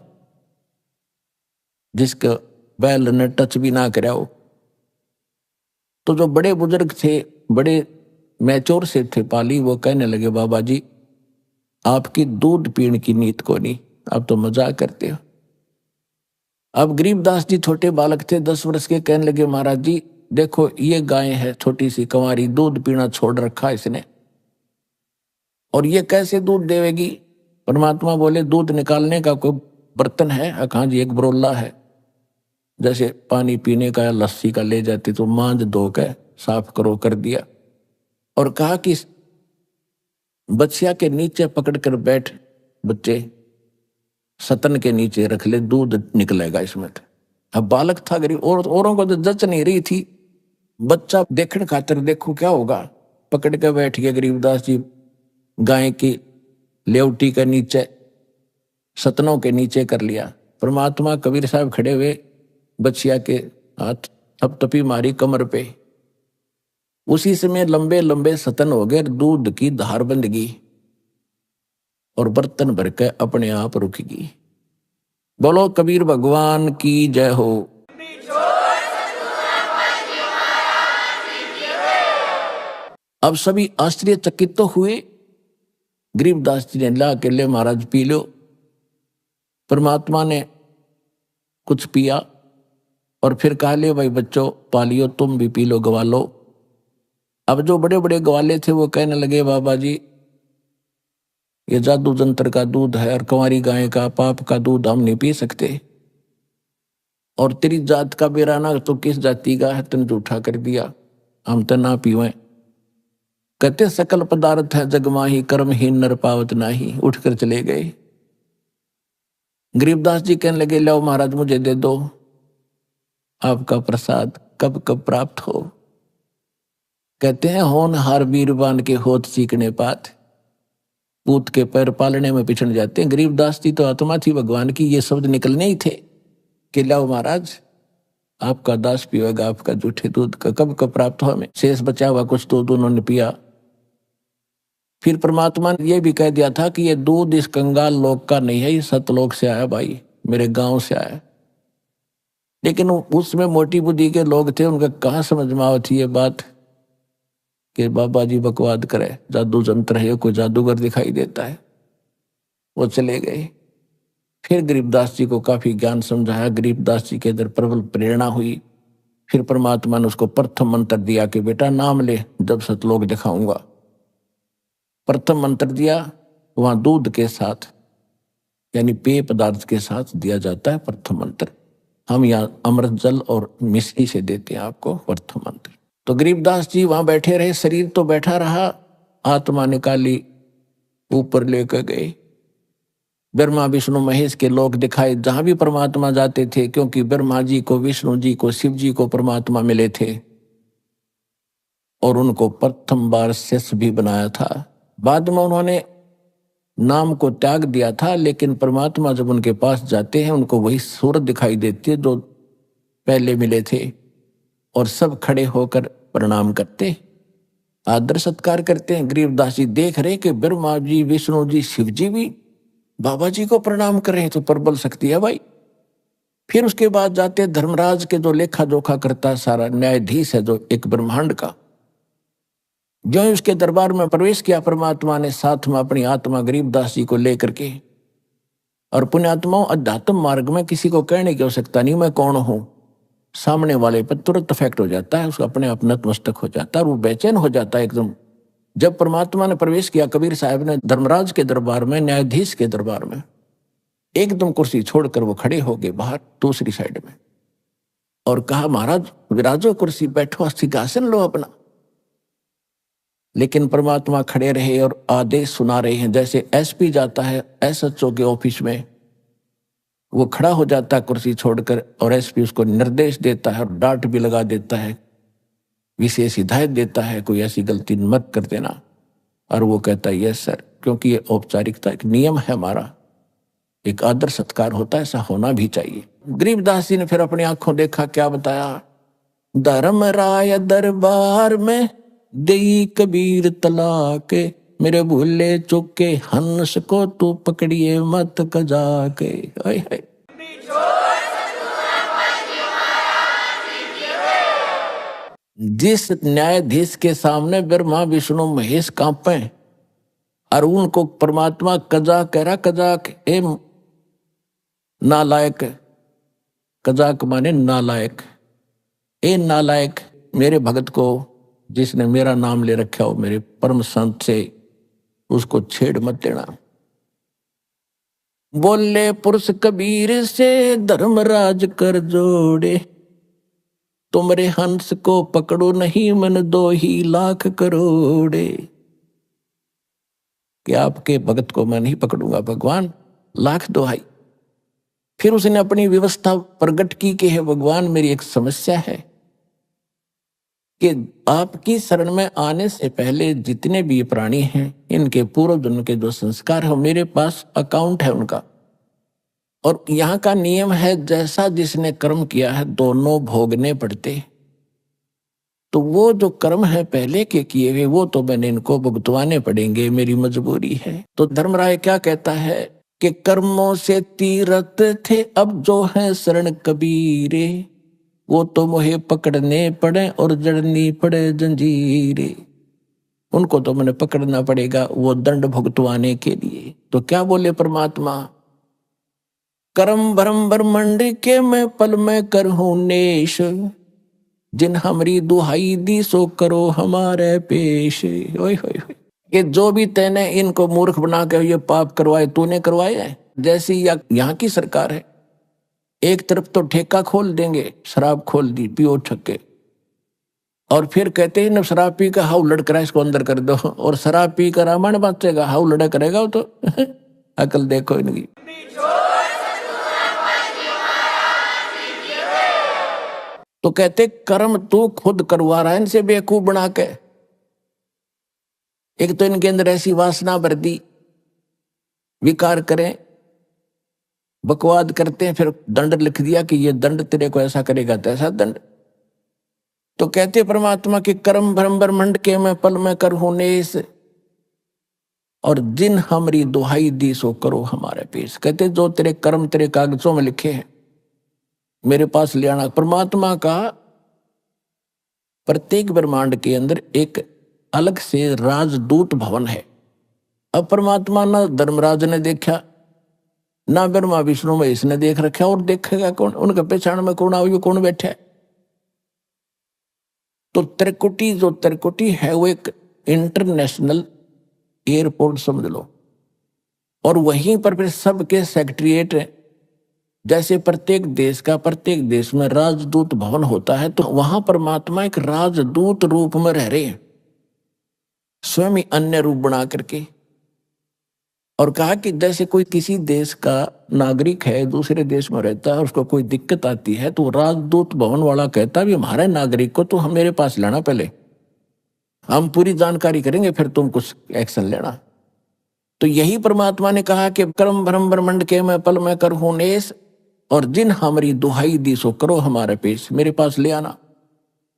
जिसका बैल ने टच भी ना करा हो। तो जो बड़े बुजुर्ग थे, बड़े मैच्योर से थे पाली, वो कहने लगे बाबा जी आपकी दूध पीने की नीत को नहीं, अब तो मजाक करते हो। अब गरीबदास जी छोटे बालक थे 10 वर्ष के, कहने लगे महाराज जी देखो ये गाय है छोटी सी कंवारी, दूध पीना छोड़ रखा इसने, और ये कैसे दूध देवेगी? परमात्मा बोले दूध निकालने का कोई बर्तन है? कहाँ जी एक बरोला है, जैसे पानी पीने का या लस्सी का ले जाते तो मांझ धो के साफ करो, कर दिया। और कहा कि बच्चिया के नीचे पकड़ कर बैठ, बच्चे सतन के नीचे रख ले, दूध निकलेगा इसमें। अब बालक था गरीब, और औरों को तो जच नहीं रही थी, बच्चा देखने खातिर देखो क्या होगा, पकड़ के बैठ गए गरीबदास जी गाय की लेवटी के नीचे, सतनों के नीचे कर लिया। परमात्मा कबीर साहब खड़े हुए, बच्चिया के हाथ थपथपी मारी कमर पे, उसी समय लंबे लंबे सतन हो गए, दूध की धार बंध गई और बर्तन भर के अपने आप रुक गई। बोलो कबीर भगवान की जय हो। अब सभी आश्चर्यचकित तो हुए। गरीबदास जी ने ला के ले महाराज पी लो। परमात्मा ने कुछ पिया और फिर कहा ले भाई बच्चों पालियो, तुम भी पी लो, गवा लो। अब जो बड़े बड़े ग्वाले थे वो कहने लगे बाबा जी ये जादू जंत्र का दूध है और कंवारी गाय का पाप का दूध हम नहीं पी सकते, और तेरी जात का बेराना तो किस जाति का है, तुम झूठा कर दिया, हम तो ना पीवें। कहते सकल पदार्थ है जग माही, कर्महीन नर पावत नाही। उठकर चले गए। गरीबदास जी कहने लगे लो महाराज मुझे दे दो, आपका प्रसाद कब कब प्राप्त हो। कहते हैं होनहार वीरवान के होत सीखने पात, पूत के पैर पालने में पिछड़ जाते हैं। गरीबदास जी तो आत्मा थी भगवान की, ये शब्द निकलने ही थे कि लाओ महाराज आपका दास पिएगा आपका जूठे दूध का, कब कब प्राप्त हो हमें। शेष बचा हुआ कुछ दूध उन्होंने पिया। फिर परमात्मा ने यह भी कह दिया था कि ये दूध इस कंगाल लोक का नहीं है, ये सतलोक से आया भाई, मेरे गांव से आया। लेकिन उसमें मोटी बुद्धि के लोग थे, उनका कहाँ समझ में आवती ये बात कि बाबा जी बकवाद करे, जादू जंत्र है, कोई जादूगर दिखाई देता है। वो चले गए। फिर गरीबदास जी को काफी ज्ञान समझाया, गरीबदास जी के अंदर प्रबल प्रेरणा हुई। फिर परमात्मा ने उसको प्रथम मंत्र दिया कि बेटा नाम ले, जब सतलोक दिखाऊंगा। प्रथम मंत्र दिया, वहां दूध के साथ यानी पेय पदार्थ के साथ दिया जाता है प्रथम मंत्र। हम यहाँ अमृत जल और मिश्री से देते हैं आपको प्रथम मंत्र। तो गरीबदास जी वहां बैठे रहे, शरीर तो बैठा रहा, आत्मा निकाली ऊपर लेकर गए। ब्रह्मा विष्णु महेश के लोक दिखाए, जहां भी परमात्मा जाते थे, क्योंकि ब्रह्मा जी को, विष्णु जी को, शिव जी को परमात्मा मिले थे और उनको प्रथम बार शिष्य भी बनाया था। बाद में उन्होंने नाम को त्याग दिया था, लेकिन परमात्मा जब उनके पास जाते हैं उनको वही सूरत दिखाई देती है जो पहले मिले थे, और सब खड़े होकर प्रणाम करते, आदर सत्कार करते हैं। गरीबदास जी देख रहे कि ब्रह्मा जी, विष्णु जी, शिव जी भी बाबा जी को प्रणाम कर रहे हैं, तो प्रबल शक्ति है भाई। फिर उसके बाद जाते धर्मराज के जो लेखा जोखा करता सारा न्यायाधीश है जो एक ब्रह्मांड का, जो उसके दरबार में प्रवेश किया परमात्मा ने, साथ में अपनी आत्मा गरीबदास जी को लेकर के और पुण्यात्माओं, अध्यात्म मार्ग में किसी को कहने की आवश्यकता नहीं मैं कौन हूं, सामने वाले पर तुरंत इफेक्ट हो जाता है, उसका अपने आप नतमस्तक हो जाता है और वो बेचैन हो जाता है एकदम। जब परमात्मा ने प्रवेश किया कबीर साहब ने धर्मराज के दरबार में, न्यायाधीश के दरबार में, एकदम कुर्सी छोड़कर वो खड़े हो गए बाहर दूसरी साइड में और कहा, महाराज विराजो कुर्सी, बैठो, सिंहासन लो अपना। लेकिन परमात्मा खड़े रहे और आदेश सुना रहे हैं। जैसे एसपी जाता है एसएचओ के ऑफिस में, वो खड़ा हो जाता है कुर्सी छोड़कर और एसपी उसको निर्देश देता है और डांट भी लगा देता है, विशेष हिदायत देता है, कोई ऐसी गलती मत कर देना। और वो कहता है यस सर, क्योंकि ये औपचारिकता एक नियम है हमारा, एक आदर सत्कार होता है, ऐसा होना भी चाहिए। गरीबदास जी ने फिर अपनी आंखों देखा, क्या बताया, धर्मराय दरबार में देई कबीर तलाक, मेरे भूले चुके हंस को तू पकड़िए मत कजा के। जिस न्यायाधीश के सामने ब्रह्मा विष्णु महेश कांपे और उनको परमात्मा कजा कह रहा, कजाक ए नालायक, कजाक माने नालायक, ए नालायक, मेरे भगत को जिसने मेरा नाम ले रखा हो मेरे परम संत से, उसको छेड़ मत देना। बोले पुरुष कबीर से धर्मराज कर जोड़े, तुमरे हंस को पकड़ो नहीं मन 2 लाख करोड़े। कि आपके भगत को मैं नहीं पकड़ूंगा भगवान, लाख दोहाई। फिर उसने अपनी व्यवस्था प्रकट की कि है भगवान, मेरी एक समस्या है कि आपकी शरण में आने से पहले जितने भी प्राणी हैं, इनके पूर्व जन्म के जो संस्कार है मेरे पास अकाउंट है उनका, और यहाँ का नियम है जैसा जिसने कर्म किया है दोनों भोगने पड़ते। तो वो जो कर्म है पहले के किए हुए वो तो मैंने इनको भुगतवाने पड़ेंगे, मेरी मजबूरी है। तो धर्मराय क्या कहता है कि कर्मों से तीरथ थे अब जो है शरण कबीरे, वो तो मोहे पकड़ने पड़े और जड़नी पड़े जंजीरे। उनको तो मैंने पकड़ना पड़ेगा वो दंड भुगतवाने के लिए। तो क्या बोले परमात्मा, कर्म भरम ब्रह्मंड के मैं पल में करहूं नेश, जिन हमरी दुहाई दी सो करो हमारे पेश। ओए होए होए, ये जो भी तैने इनको मूर्ख बना के ये पाप करवाए, तूने करवाए है। जैसी यहाँ की सरकार है, एक तरफ तो ठेका खोल देंगे, शराब खोल दी, पियो छक्के, और फिर कहते हैं न शराब पी का हाउ लड़ करा इसको अंदर कर दो, और शराब पी का रामायण बांचेगा, हाउ लड़ा करेगा वो तो अकल देखो इनकी। तो कहते कर्म तू खुद करवा रहा है इनसे बेवकूफ बना के। एक तो इनके अंदर ऐसी वासना भर दी, विकार करें, बकवाद करते हैं, फिर दंड लिख दिया कि ये दंड तेरे को ऐसा करेगा तैसा दंड। तो कहते परमात्मा के कर्म भरम ब्रह्मंड के मैं पल में करहूं नेस, और जिन हमरी दुहाई दी सो करो हमारे पेश। कहते जो तेरे कर्म तेरे कागजों में लिखे हैं मेरे पास ले आना। परमात्मा का प्रत्येक ब्रह्मांड के अंदर एक अलग से राजदूत भवन है। अब परमात्मा ना धर्मराज ने देखा, ना ब्रह्मा विष्णु महेश ने देख रखा, और देखेगा कौन? उनके पहचान में कौन आओ, कौन बैठा है? तो त्रिकुटी जो त्रिकुटी है वो एक इंटरनेशनल एयरपोर्ट समझ लो, और वहीं पर फिर सबके सेक्रेटरीट है। जैसे प्रत्येक देश का प्रत्येक देश में राजदूत भवन होता है, तो वहां परमात्मा एक राजदूत रूप में रह रहे हैं, स्वयं ही अन्य रूप बना करके। और कहा कि जैसे कोई किसी देश का नागरिक है दूसरे देश में रहता है, उसको कोई दिक्कत आती है तो राजदूत भवन वाला कहता भी हमारे नागरिक को तो हम मेरे पास लाना, पहले हम पूरी जानकारी करेंगे फिर तुम कुछ एक्शन लेना। तो यही परमात्मा ने कहा कि कर्म भरम ब्रह्मंड के मैं पल में करहूं नेस, और जिन हमारी दुहाई दी सो करो हमारे पेश, मेरे पास ले आना,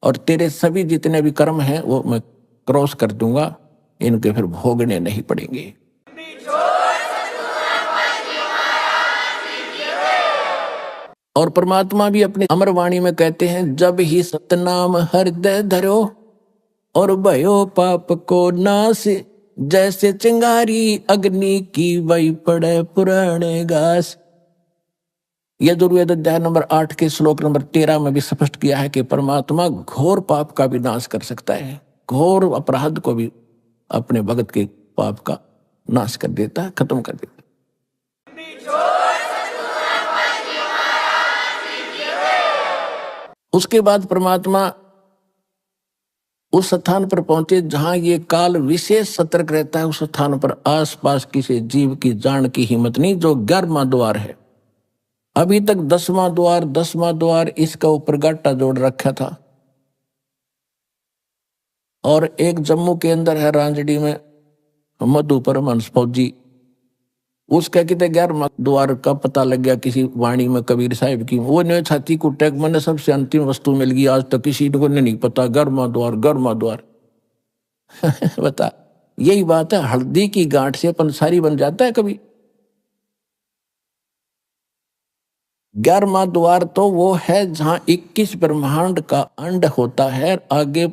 और तेरे सभी जितने भी कर्म हैं वो मैं क्रॉस कर दूंगा, इनके फिर भोगने नहीं पड़ेंगे। और परमात्मा भी अपनी अमर वाणी में कहते हैं, जब ही सतनाम हृदय धरो और भयो पाप को नाश, जैसे चिंगारी अग्नि की वही पड़े पुराने घास। यजुर्वेद अध्याय नंबर 8 के श्लोक नंबर 13 में भी स्पष्ट किया है कि परमात्मा घोर पाप का भी नाश कर सकता है, घोर अपराध को भी अपने भगत के पाप का नाश कर देता है, खत्म कर देता है। उसके बाद परमात्मा उस स्थान पर पहुंचे जहां ये काल विशेष सतर्क रहता है। उस स्थान पर आसपास किसी जीव की जान की हिम्मत नहीं, जो 11वां द्वार है। अभी तक 10वां द्वार इसका ऊपर गाटा जोड़ रखा था। और एक जम्मू के अंदर है रांजड़ी में मधु परमहंस फौजी, उसका कहते 11वां द्वार का पता लग गया किसी वाणी में कबीर साहिब की। वो ने छाती कुटेक मैंने सबसे अंतिम वस्तु मिल गई, आज तक किसी को नहीं पता 11वां द्वार। बता, यही बात है, हल्दी की गांठ से पंसारी बन जाता है कभी। 11वां द्वार तो वो है जहां 21 ब्रह्मांड का अंड होता है, आगे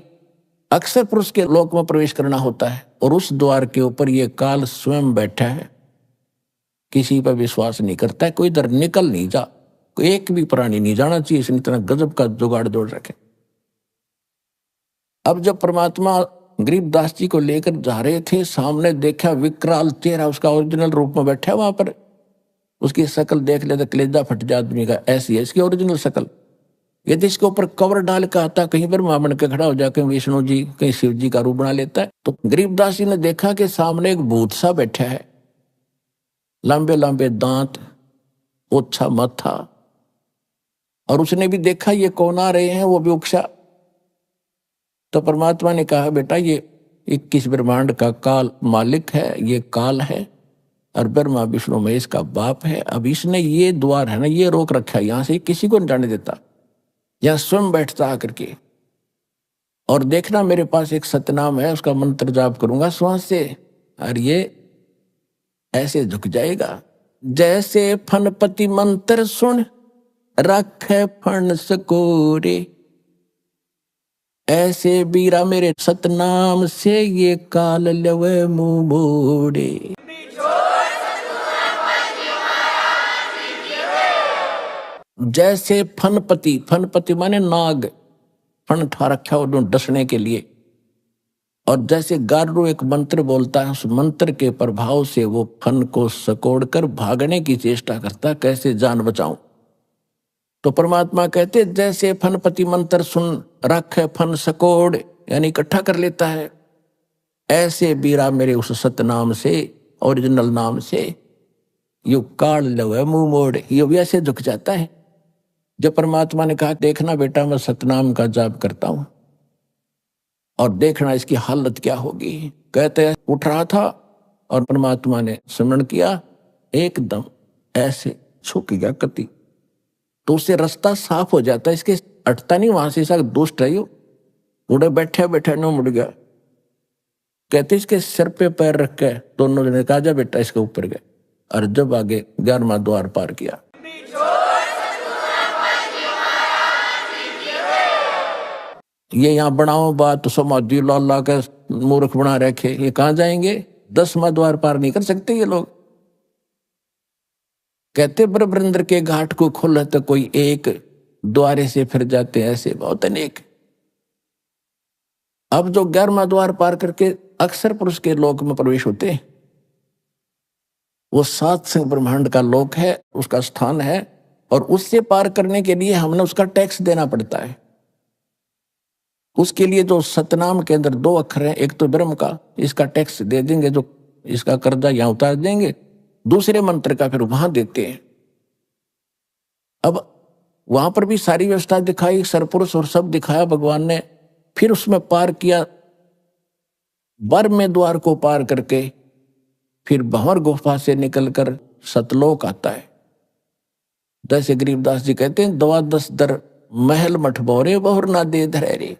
अक्षर पुरुष के लोक में प्रवेश करना होता है। और उस द्वार के ऊपर ये काल स्वयं बैठा है, किसी पर विश्वास नहीं करता है, कोई इधर निकल नहीं जा, कोई एक भी प्राणी नहीं जाना चाहिए, इसने इतना गजब का जुगाड़ जोड़ रखे। अब जब परमात्मा गरीबदास जी को लेकर जा रहे थे, सामने देखा विकराल चेहरा, उसका ओरिजिनल रूप में बैठा वहां पर। उसकी शक्ल देख ले तो कलेजा फट जाए आदमी का, ऐसी है इसकी ओरिजिनल शक्ल। यदि इसके ऊपर कवर डाल के आता, कहीं पर मां बन के खड़ा हो जाए, कहीं विष्णु जी कहीं शिव जी का रूप बना लेता है। तो गरीबदास जी ने देखा कि सामने एक भूत सा बैठा है, लंबे लंबे दांत, ओछा माथा। और उसने भी देखा ये कौन आ रहे हैं, वो भी उकसा। तो परमात्मा ने कहा, बेटा ये 21 ब्रह्मांड का काल मालिक है, ये काल है, और ब्रह्मा विष्णु महेश का बाप है। अब इसने ये द्वार है ना, ये रोक रखा है, यहां से किसी को नहीं जाने देता, यहां स्वयं बैठता आकर के। और देखना मेरे पास एक सतनाम है, उसका मंत्र जाप करूंगा श्वास से, और ये ऐसे झुक जाएगा। जैसे फनपति मंत्र सुन रखे फन सकोरे, ऐसे बीरा मेरे सतनाम से ये काल लवे मुंह मोड़े। जैसे फनपति, फनपति माने नाग, फन ठा रखा उन्होंने डसने के लिए। और जैसे गारू एक मंत्र बोलता है, उस मंत्र के प्रभाव से वो फन को सकोड़कर भागने की चेष्टा करता, कैसे जान बचाऊं। तो परमात्मा कहते जैसे फनपति मंत्र सुन रखे फन सकोड़, यानी इकट्ठा कर लेता है, ऐसे बीरा मेरे उस सतनाम से, ओरिजिनल नाम से, यू काल लवे मुंह मोड़, ये भी ऐसे झुक जाता है। जब परमात्मा ने कहा, देखना बेटा मैं सतनाम का जाप करता हूं और देखना इसकी हालत क्या होगी। कहते उठ रहा था और परमात्मा ने स्मरण किया, एकदम ऐसे झुक गया कति, तो उससे रास्ता साफ हो जाता है, इसके अटता नहीं वहां से। सब दुष्ट है, उड़े बैठे बैठे न मुड़ गया। कहते इसके सिर पे पैर रख के दोनों ने कहा, जा बेटा इसके ऊपर गए। और जब आगे 11वां द्वार पार किया, ये यहाँ बनाओ बात तो समाधि लाला के मूर्ख बना रखे, ये कहां जाएंगे, 10वां द्वार पार नहीं कर सकते ये लोग। कहते ब्रह्मेंद्र के घाट को खोला तो कोई एक द्वारे से फिर जाते, ऐसे बहुत अनेक। अब जो 11वां द्वार पार करके अक्षर पुरुष के लोक में प्रवेश होते हैं, वो 7 संग ब्रह्मांड का लोक है, उसका स्थान है। और उससे पार करने के लिए हमने उसका टैक्स देना पड़ता है। उसके लिए जो सतनाम के अंदर 2 अक्षर हैं, एक तो ब्रह्म का, इसका टैक्स दे देंगे, जो इसका कर्जा यहां उतार देंगे। दूसरे मंत्र का फिर वहां देते हैं। अब वहां पर भी सारी व्यवस्था दिखाई, सरपुरुष और सब दिखाया भगवान ने। फिर उसमें पार किया, 12वें द्वार को पार करके फिर भंवर गुफा से निकलकर सतलोक आता है। जैसे गरीबदास जी कहते हैं, 12 दर महल मठ बोरे बहुर ना दे धरे।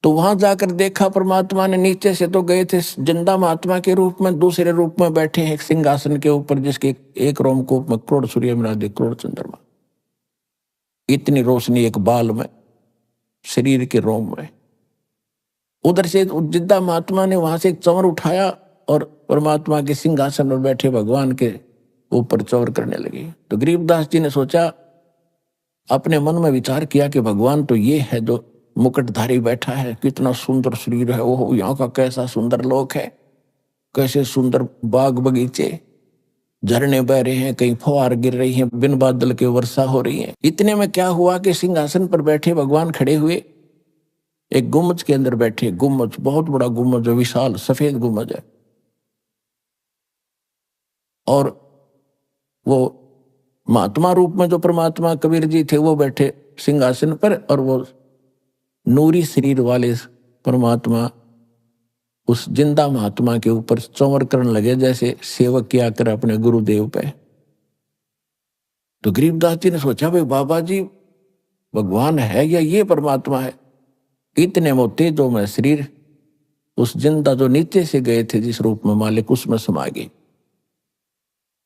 तो वहां जाकर देखा परमात्मा ने, नीचे से तो गए थे जिंदा महात्मा के रूप में, दूसरे रूप में बैठे हैं एक सिंहासन के ऊपर, जिसके एक रोमकूप में करोड़ सूर्य मिला दे, करोड़ चंद्रमा, इतनी रोशनी एक बाल में, शरीर के रोम में। उधर से जिद्दा महात्मा ने वहां से एक चंवर उठाया और परमात्मा के सिंहासन पर बैठे भगवान के ऊपर चौर करने लगे। तो गरीबदास जी ने सोचा, अपने मन में विचार किया कि भगवान तो ये है जो मुकुटधारी बैठा है, कितना सुंदर शरीर है, वो यहाँ का कैसा सुंदर लोक है, कैसे सुंदर बाग बगीचे, झरने बह रहे हैं, कहीं फुहार गिर रही हैं, बिन बादल के वर्षा हो रही है। इतने में क्या हुआ कि सिंहासन पर बैठे भगवान खड़े हुए एक गुम्बज के अंदर बैठे। गुम्बज बहुत बड़ा गुम्बज है, विशाल सफेद गुम्बज है, और वो महात्मा रूप में जो परमात्मा कबीर जी थे वो बैठे सिंहासन पर, और वो नूरी शरीर वाले परमात्मा उस जिंदा महात्मा के ऊपर चौंवर करने लगे, जैसे सेवक किया कर अपने गुरुदेव पे। तो गरीबदास जी ने सोचा, भाई बाबा जी भगवान है या ये परमात्मा है? इतने मोते जो मैं शरीर उस जिंदा जो नीचे से गए थे जिस रूप में मालिक, उसमें समा गई,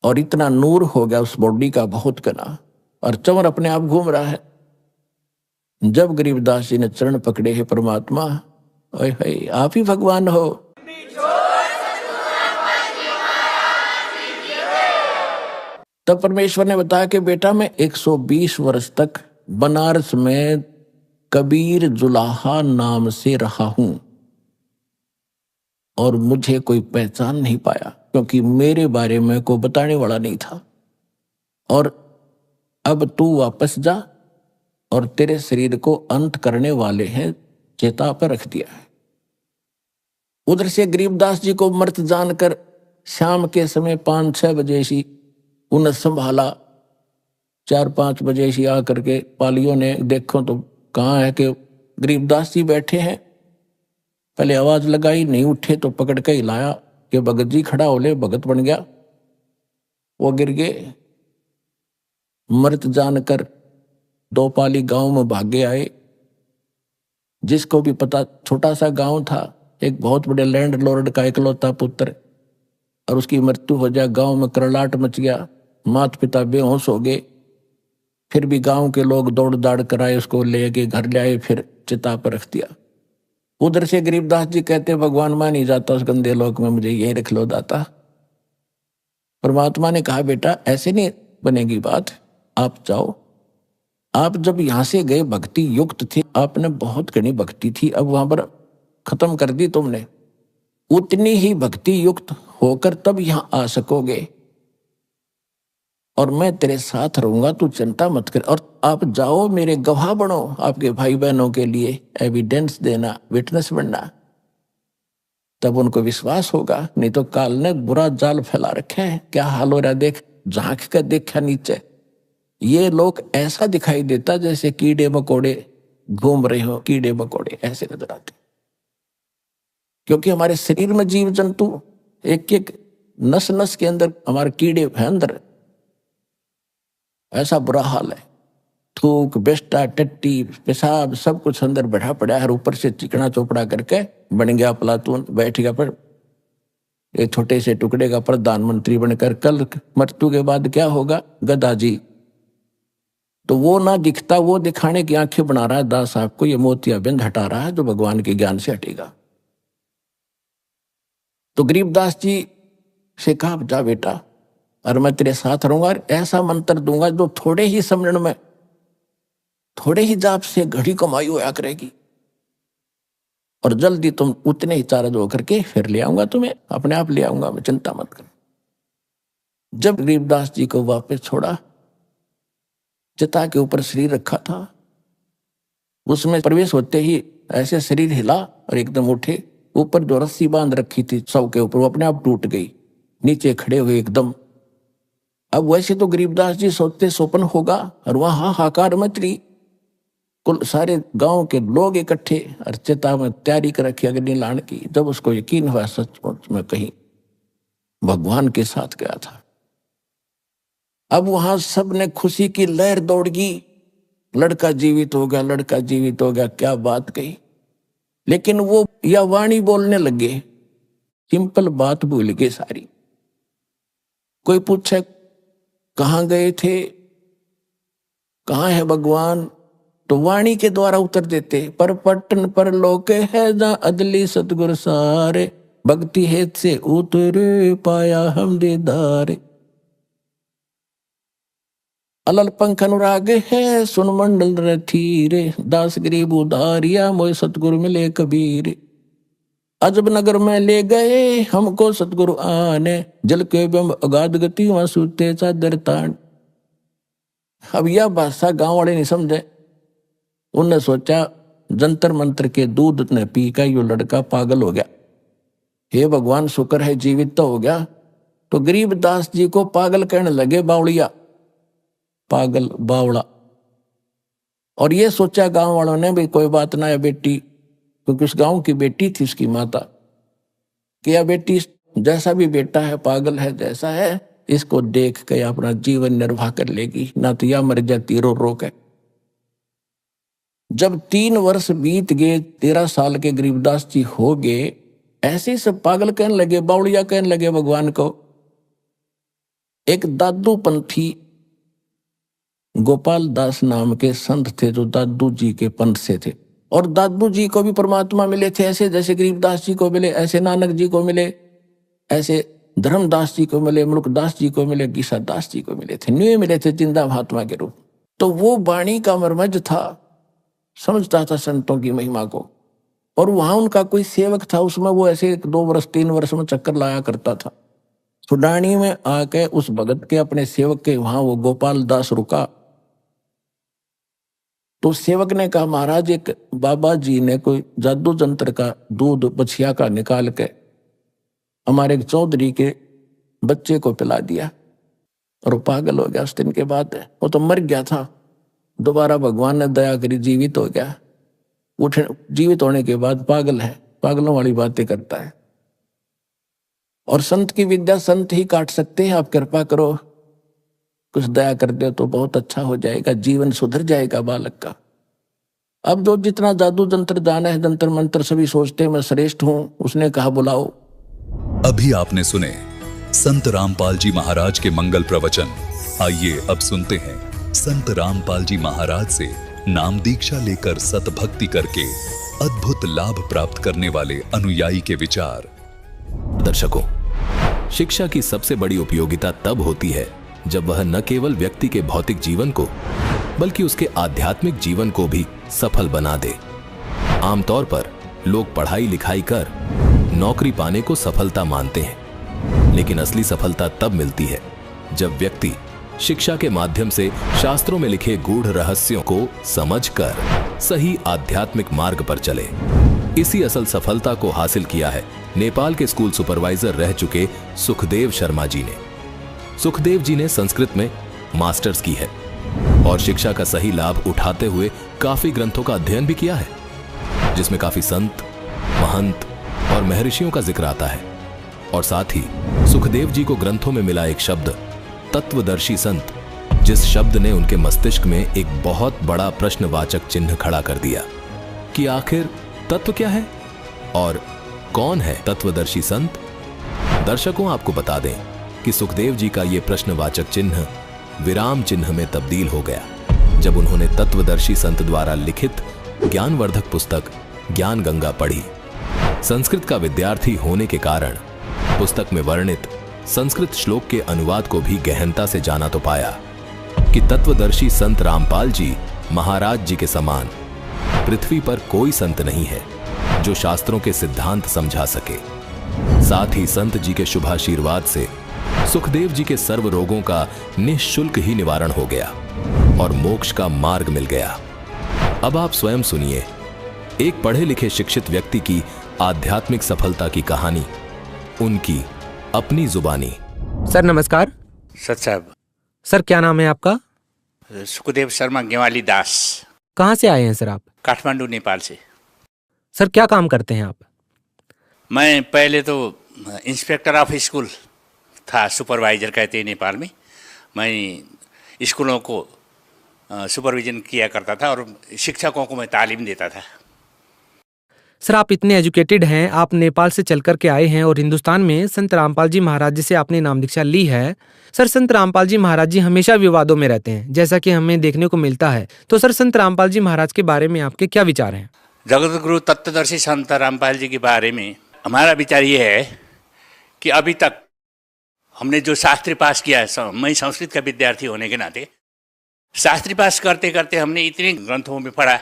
और इतना नूर हो गया उस बॉडी का, बहुत घना, और चंवर अपने आप घूम रहा है। जब गरीबदास जी ने चरण पकड़े, है परमात्मा, ओए होए आप ही भगवान हो। तब परमेश्वर ने बताया कि बेटा मैं 120 वर्ष तक बनारस में कबीर जुलाहा नाम से रहा हूं, और मुझे कोई पहचान नहीं पाया, क्योंकि मेरे बारे में कोई बताने वाला नहीं था। और अब तू वापस जा, और तेरे शरीर को अंत करने वाले हैं, चेता पर रख दिया है। उधर से गरीबदास जी को मृत जानकर शाम के समय 5-6 बजे सी उन्हें संभाला। 4-5 बजे सी आकर के पालियों ने देखो तो कहाँ है कि गरीबदास जी बैठे हैं। पहले आवाज लगाई, नहीं उठे तो पकड़ के हिलाया कि भगत जी खड़ा हो ले, भगत बन गया। वो गिर गए। मृत जानकर 2 पाली गांव में भागे आए। जिसको भी पता, छोटा सा गांव था, एक बहुत बड़े लैंडलॉर्ड का इकलौता पुत्र, और उसकी मृत्यु हो जाए, गांव में करलाट मच गया, माता पिता बेहोश हो गए। फिर भी गांव के लोग दौड़ दाड़ कराए, उसको ले के घर ले आए, फिर चिता पर रख दिया। उधर से गरीबदास जी कहते, भगवान मान नहीं जाता उस गंदे लोक में, मुझे यही रख लो दाता। परमात्मा ने कहा, बेटा ऐसे नहीं बनेगी बात, आप जाओ। आप जब यहां से गए भक्ति युक्त थे, आपने बहुत घनी भक्ति थी, अब वहां पर खत्म कर दी तुमने। उतनी ही भक्ति युक्त होकर तब यहां आ सकोगे, और मैं तेरे साथ रहूंगा, तू चिंता मत कर। और आप जाओ, मेरे गवाह बनो, आपके भाई बहनों के लिए एविडेंस देना, विटनेस बनना, तब उनको विश्वास होगा। नहीं तो काल ने बुरा जाल फैला रखे है, क्या हाल हो रहा देख, झांक कर देखा नीचे, ये लोग ऐसा दिखाई देता जैसे कीड़े मकोड़े घूम रहे हो, कीड़े मकोड़े ऐसे नजर आते। क्योंकि हमारे शरीर में जीव जंतु एक एक नस नस के अंदर हमारे कीड़े हैं अंदर, ऐसा बुरा हाल है। थूक, बेस्टा, टट्टी, पेशाब सब कुछ अंदर बैठा पड़ा है, ऊपर से चिकना चोपड़ा करके बन गया प्लातून, बैठ गया पर एक छोटे से टुकड़े का प्रधानमंत्री बनकर। कल मृत्यु के बाद क्या होगा, गदा जी। तो वो ना दिखता, वो दिखाने की आंखें बना रहा है दास साहब को, ये मोतियाबिंद हटा रहा है जो भगवान के ज्ञान से हटेगा। तो गरीबदास जी से कहा, जा बेटा, और मैं तेरे साथ रहूंगा, ऐसा मंत्र दूंगा जो थोड़े ही समझण में, थोड़े ही जाप से घड़ी कमाई होया करेगी, और जल्दी तुम उतने ही चार्ज होकर के फिर ले आऊंगा तुम्हें, अपने आप ले आऊंगा मैं, चिंता मत कर। जब गरीबदास जी को वापस छोड़ा, चिता के ऊपर शरीर रखा था, उसमें प्रवेश होते ही ऐसे शरीर हिला और एकदम उठे। ऊपर जो रस्सी बांध रखी थी सब के ऊपर, वो अपने आप टूट गई, नीचे खड़े हुए एकदम। अब वैसे तो गरीबदास जी सोचते स्वप्न होगा, और वहां हाहाकार मच रही, कुल सारे गांव के लोग इकट्ठे, और चिता में तैयारी कर रखी अग्नि लाने की। जब उसको यकीन हुआ सचमुच में कहीं भगवान के साथ गया था, अब वहां सब ने खुशी की लहर दौड़ गई, लड़का जीवित हो गया, लड़का जीवित हो गया, क्या बात कही। लेकिन वो या वाणी बोलने लगे, सिंपल बात भूल गए सारी। कोई पूछे कहाँ गए थे, कहाँ है भगवान, तो वाणी के द्वारा उत्तर देते, पर पट्टन पर लोके है जा अदली सतगुर सारे, भक्ति हेत से उतरे पाया हम दीदारे। अलल पंख अनुराग है सुन मंडल रथीरे, दास गरीब उदारिया मोय सतगुरु मिले कबीर। अजब नगर में ले गए हमको सतगुरु आने, जल के बिंब अगाध गति वहां सूते चादर तान। अब यह भाषा गांव वाले नहीं समझे। उनने सोचा जंतर मंत्र के दूध ने पी का यो लड़का पागल हो गया, हे भगवान शुक्र है जीवित तो हो गया। तो गरीबदास जी को पागल कहने लगे, बावड़िया, पागल बावड़ा। और ये सोचा गांव वालों ने भी कोई बात ना है बेटी, क्योंकि उस गांव की बेटी थी उसकी माता, कि यह बेटी जैसा भी बेटा है पागल है जैसा है, इसको देख के अपना जीवन निर्वाह कर लेगी, ना तो यह मर जाती रो रो के। जब 3 वर्ष बीत गए, 13 साल के गरीबदास जी हो गए, ऐसे सब पागल कहने लगे, बावड़िया कहने लगे भगवान को। एक दादू पंथी गोपाल दास नाम के संत थे जो दादू जी के पंथ से थे, और दादू जी को भी परमात्मा मिले थे, ऐसे जैसे गरीबदास जी को मिले, ऐसे नानक जी को मिले, ऐसे धर्मदास जी को मिले, मुल्कदास जी को मिले, गीसा दास जी को मिले थे, न्यू मिले थे जिंदा महात्मा के रूप। तो वो वाणी का मर्मज था, समझता था संतों की महिमा को। और वहां उनका कोई सेवक था, उसमें वो ऐसे 2 वर्ष 3 वर्ष में चक्कर लाया करता था। सुडानी में आके उस भगत के अपने सेवक के वहां वो गोपाल दास रुका। तो सेवक ने कहा, महाराज एक बाबा जी ने कोई जादू जंत्र का दूध बछिया का निकाल के हमारे एक चौधरी के बच्चे को पिला दिया, और वो पागल हो गया। उस दिन के बाद वो तो मर गया था, दोबारा भगवान ने दया करी जीवित हो गया। उठ जीवित होने के बाद पागल है, पागलों वाली बातें करता है। और संत की विद्या संत ही काट सकते हैं। आप कृपा करो, कुछ दया कर दे तो बहुत अच्छा हो जाएगा, जीवन सुधर जाएगा बालक का। अब जो जितना जादू जंत्र जाना है, जंतर मंत्र सभी सोचते मैं श्रेष्ठ हूं। उसने कहा बुलाओ। अभी आपने सुने संत रामपाल जी महाराज के मंगल प्रवचन। आइए अब सुनते हैं संत रामपाल जी महाराज से नाम दीक्षा लेकर सतभक्ति करके अद्भुत लाभ प्राप्त करने वाले अनुयायी के विचार। दर्शकों, शिक्षा की सबसे बड़ी उपयोगिता तब होती है जब वह न केवल व्यक्ति के भौतिक जीवन को बल्कि उसके आध्यात्मिक जीवन को भी सफल बना दे। आमतौर पर लोग पढ़ाई लिखाई कर नौकरी पाने को सफलता मानते हैं, लेकिन असली सफलता तब मिलती है जब व्यक्ति शिक्षा के माध्यम से शास्त्रों में लिखे गूढ़ रहस्यों को समझकर सही आध्यात्मिक मार्ग पर चले। इसी असल सफलता को हासिल किया है नेपाल के स्कूल सुपरवाइजर रह चुके सुखदेव शर्मा जी ने। सुखदेव जी ने संस्कृत में मास्टर्स की है और शिक्षा का सही लाभ उठाते हुए काफी ग्रंथों का अध्ययन भी किया है, जिसमें काफी संत, महंत और महर्षियों का जिक्र आता है। और साथ ही सुखदेव जी को ग्रंथों में मिला एक शब्द तत्वदर्शी संत, जिस शब्द ने उनके मस्तिष्क में एक बहुत बड़ा प्रश्नवाचक चिन्ह खड़ा कर दिया कि आखिर तत्व क्या है और कौन है तत्वदर्शी संत। दर्शकों, आपको बता दें कि सुखदेव जी का यह प्रश्नवाचक चिन्ह विराम चिन्ह में तब्दील हो गया जब उन्होंने तत्वदर्शी संत द्वारा लिखित ज्ञानवर्धक पुस्तक ज्ञान गंगा पढ़ी। संस्कृत का विद्यार्थी होने के कारण पुस्तक में वर्णित संस्कृत श्लोक के अनुवाद को भी गहनता से जाना तो पाया कि तत्वदर्शी संत रामपाल जी महाराज जी के समान पृथ्वी पर कोई संत नहीं है जो शास्त्रों के सिद्धांत समझा सके। साथ ही संत जी के शुभाशीर्वाद से सुखदेव जी के सर्व रोगों का निःशुल्क ही निवारण हो गया और मोक्ष का मार्ग मिल गया। अब आप स्वयं सुनिए एक पढ़े लिखे शिक्षित व्यक्ति की आध्यात्मिक सफलता की कहानी, उनकी अपनी जुबानी। सर नमस्कार। सच साहब। सर क्या नाम है आपका? सुखदेव शर्मा गेवाली दास। कहाँ से आए हैं सर आप? काठमांडू नेपाल से। सर क्या काम करते हैं आप? मैं पहले तो इंस्पेक्टर ऑफ स्कूल था, सुपरवाइजर कहते हैं नेपाल में। मैं स्कूलों को सुपरविजन किया करता था और शिक्षकों को मैं तालीम देता था। सर आप इतने एजुकेटेड हैं, आप नेपाल से चल कर के आए हैं और हिंदुस्तान में संत रामपाल जी महाराज जी से आपने नाम दीक्षा ली है। सर संत रामपाल जी महाराज जी हमेशा विवादों में रहते हैं, जैसा कि हमें देखने को मिलता है। तो सर संत रामपाल जी महाराज के बारे में आपके क्या विचार हैं? जगत गुरु तत्वदर्शी संत रामपाल जी के बारे में हमारा विचार ये है कि अभी तक हमने जो शास्त्री पास किया है, मैं संस्कृत का विद्यार्थी होने के नाते शास्त्री पास करते करते हमने इतने ग्रंथों में पढ़ा,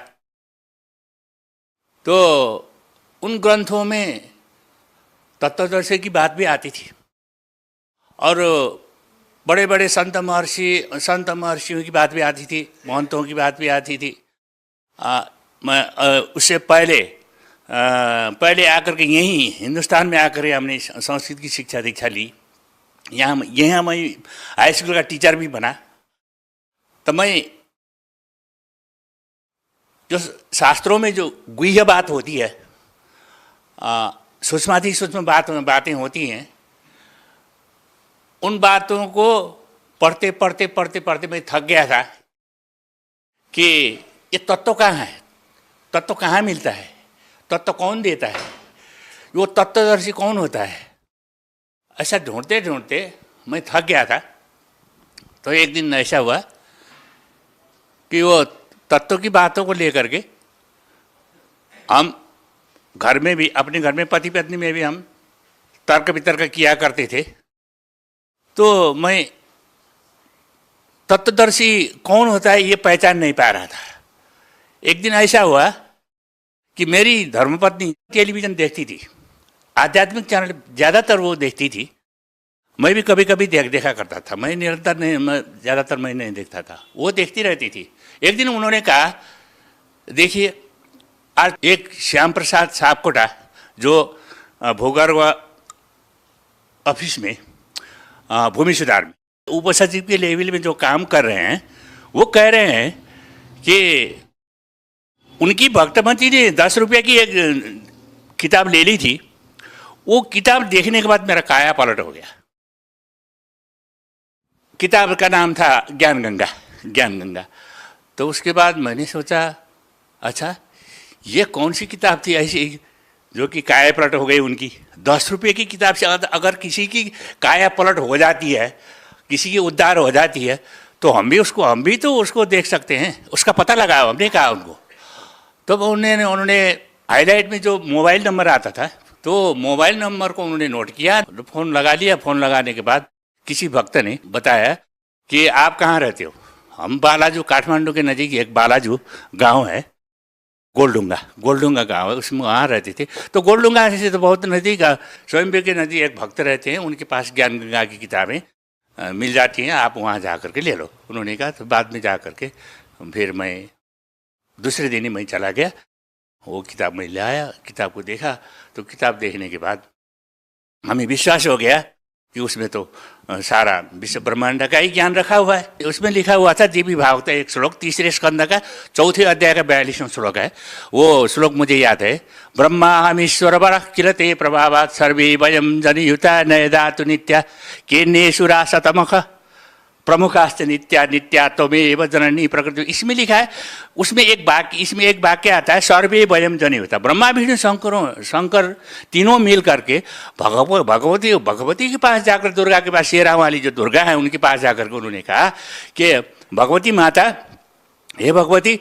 तो उन ग्रंथों में तत्वदर्शी की बात भी आती थी और बड़े बड़े संत महर्षियों की बात भी आती थी, महंतों की बात भी आती थी। उससे पहले आकर के यहीं हिंदुस्तान में आकर हमने संस्कृत की शिक्षा दीक्षा ली। यहाँ मैं हाई स्कूल का टीचर भी बना। तो मैं जो शास्त्रों में जो गुह्य बात होती है, सूक्ष्माति सूक्ष्म बातें होती हैं, उन बातों को पढ़ते पढ़ते मैं थक गया था कि ये तत्व कहाँ है, तत्व कहाँ मिलता है, तत्व कौन देता है, वो तत्वदर्शी कौन होता है। ऐसा ढूंढते ढूंढते मैं थक गया था। तो एक दिन ऐसा हुआ कि वो तत्व की बातों को लेकर के हम घर में भी, अपने घर में पति पत्नी में भी हम तर्क वितर्क किया करते थे। तो मैं तत्वदर्शी कौन होता है ये पहचान नहीं पा रहा था। एक दिन ऐसा हुआ कि मेरी धर्मपत्नी टेलीविज़न देखती थी, आध्यात्मिक चैनल ज़्यादातर वो देखती थी। मैं भी कभी कभी देखा करता था, मैं निरंतर नहीं, ज़्यादातर मैं नहीं देखता था, वो देखती रहती थी। एक दिन उन्होंने कहा, देखिए आज एक श्याम प्रसाद सापकोटा जो भूगर्भ ऑफिस में भूमि सुधार में उपसचिव के लेवल में जो काम कर रहे हैं, वो कह रहे हैं कि उनकी भक्तमती ने 10 रुपये की एक किताब ले ली थी। वो किताब देखने के बाद मेरा काया पलट हो गया। किताब का नाम था ज्ञान गंगा। तो उसके बाद मैंने सोचा, अच्छा ये कौन सी किताब थी ऐसी जो कि काया पलट हो गई उनकी। 10 रुपये की किताब से अगर किसी की काया पलट हो जाती है, किसी की उद्धार हो जाती है, तो हम भी तो उसको देख सकते हैं, उसका पता लगाओ, हमने कहा उनको। तो उन्होंने हाईलाइट में जो मोबाइल नंबर आता था, तो मोबाइल नंबर को उन्होंने नोट किया, फ़ोन लगा लिया। फ़ोन लगाने के बाद किसी भक्त ने बताया कि आप कहाँ रहते हो। हम बालाजू, काठमांडू के नज़दीक एक बालाजू गांव है, गोलडुंगा गांव है, उसमें वहाँ रहते थे। तो गोलडुंगा से तो बहुत नज़दीक, स्वयं के नज़दीक एक भक्त रहते हैं, उनके पास ज्ञान गंगा की किताबें मिल जाती हैं, आप वहाँ जा कर के ले लो। उन्होंने कहा। तो बाद में जा कर के फिर मैं दूसरे दिन ही मैं चला गया, वो किताब मैं ले आया। किताब को देखा तो किताब देखने के बाद हमें विश्वास हो गया कि उसमें तो सारा विश्व ब्रह्मांड का ही ज्ञान रखा हुआ है। उसमें लिखा हुआ था दिव्य भागवत एक श्लोक, 3 स्कंद का 4 अध्याय का 42वां श्लोक है। वो श्लोक मुझे याद है, ब्रह्माहमीश्वर वर किल ते प्रभावात् सर्वे वयं जनियुता नयदातु नित्या केन्येषुरा शतमख प्रमुखाश्च नित्या त्वमेव जननी प्रकृति। इसमें लिखा है, इसमें एक वाक्य आता है, सर्वे वयं जनियुता। ब्रह्मा विष्णु शंकर तीनों मिल करके भगवती के पास जाकर, दुर्गा के पास, शेरा वाली जो दुर्गा है उनके पास जाकर के उन्होंने कहा कि भगवती माता, हे भगवती,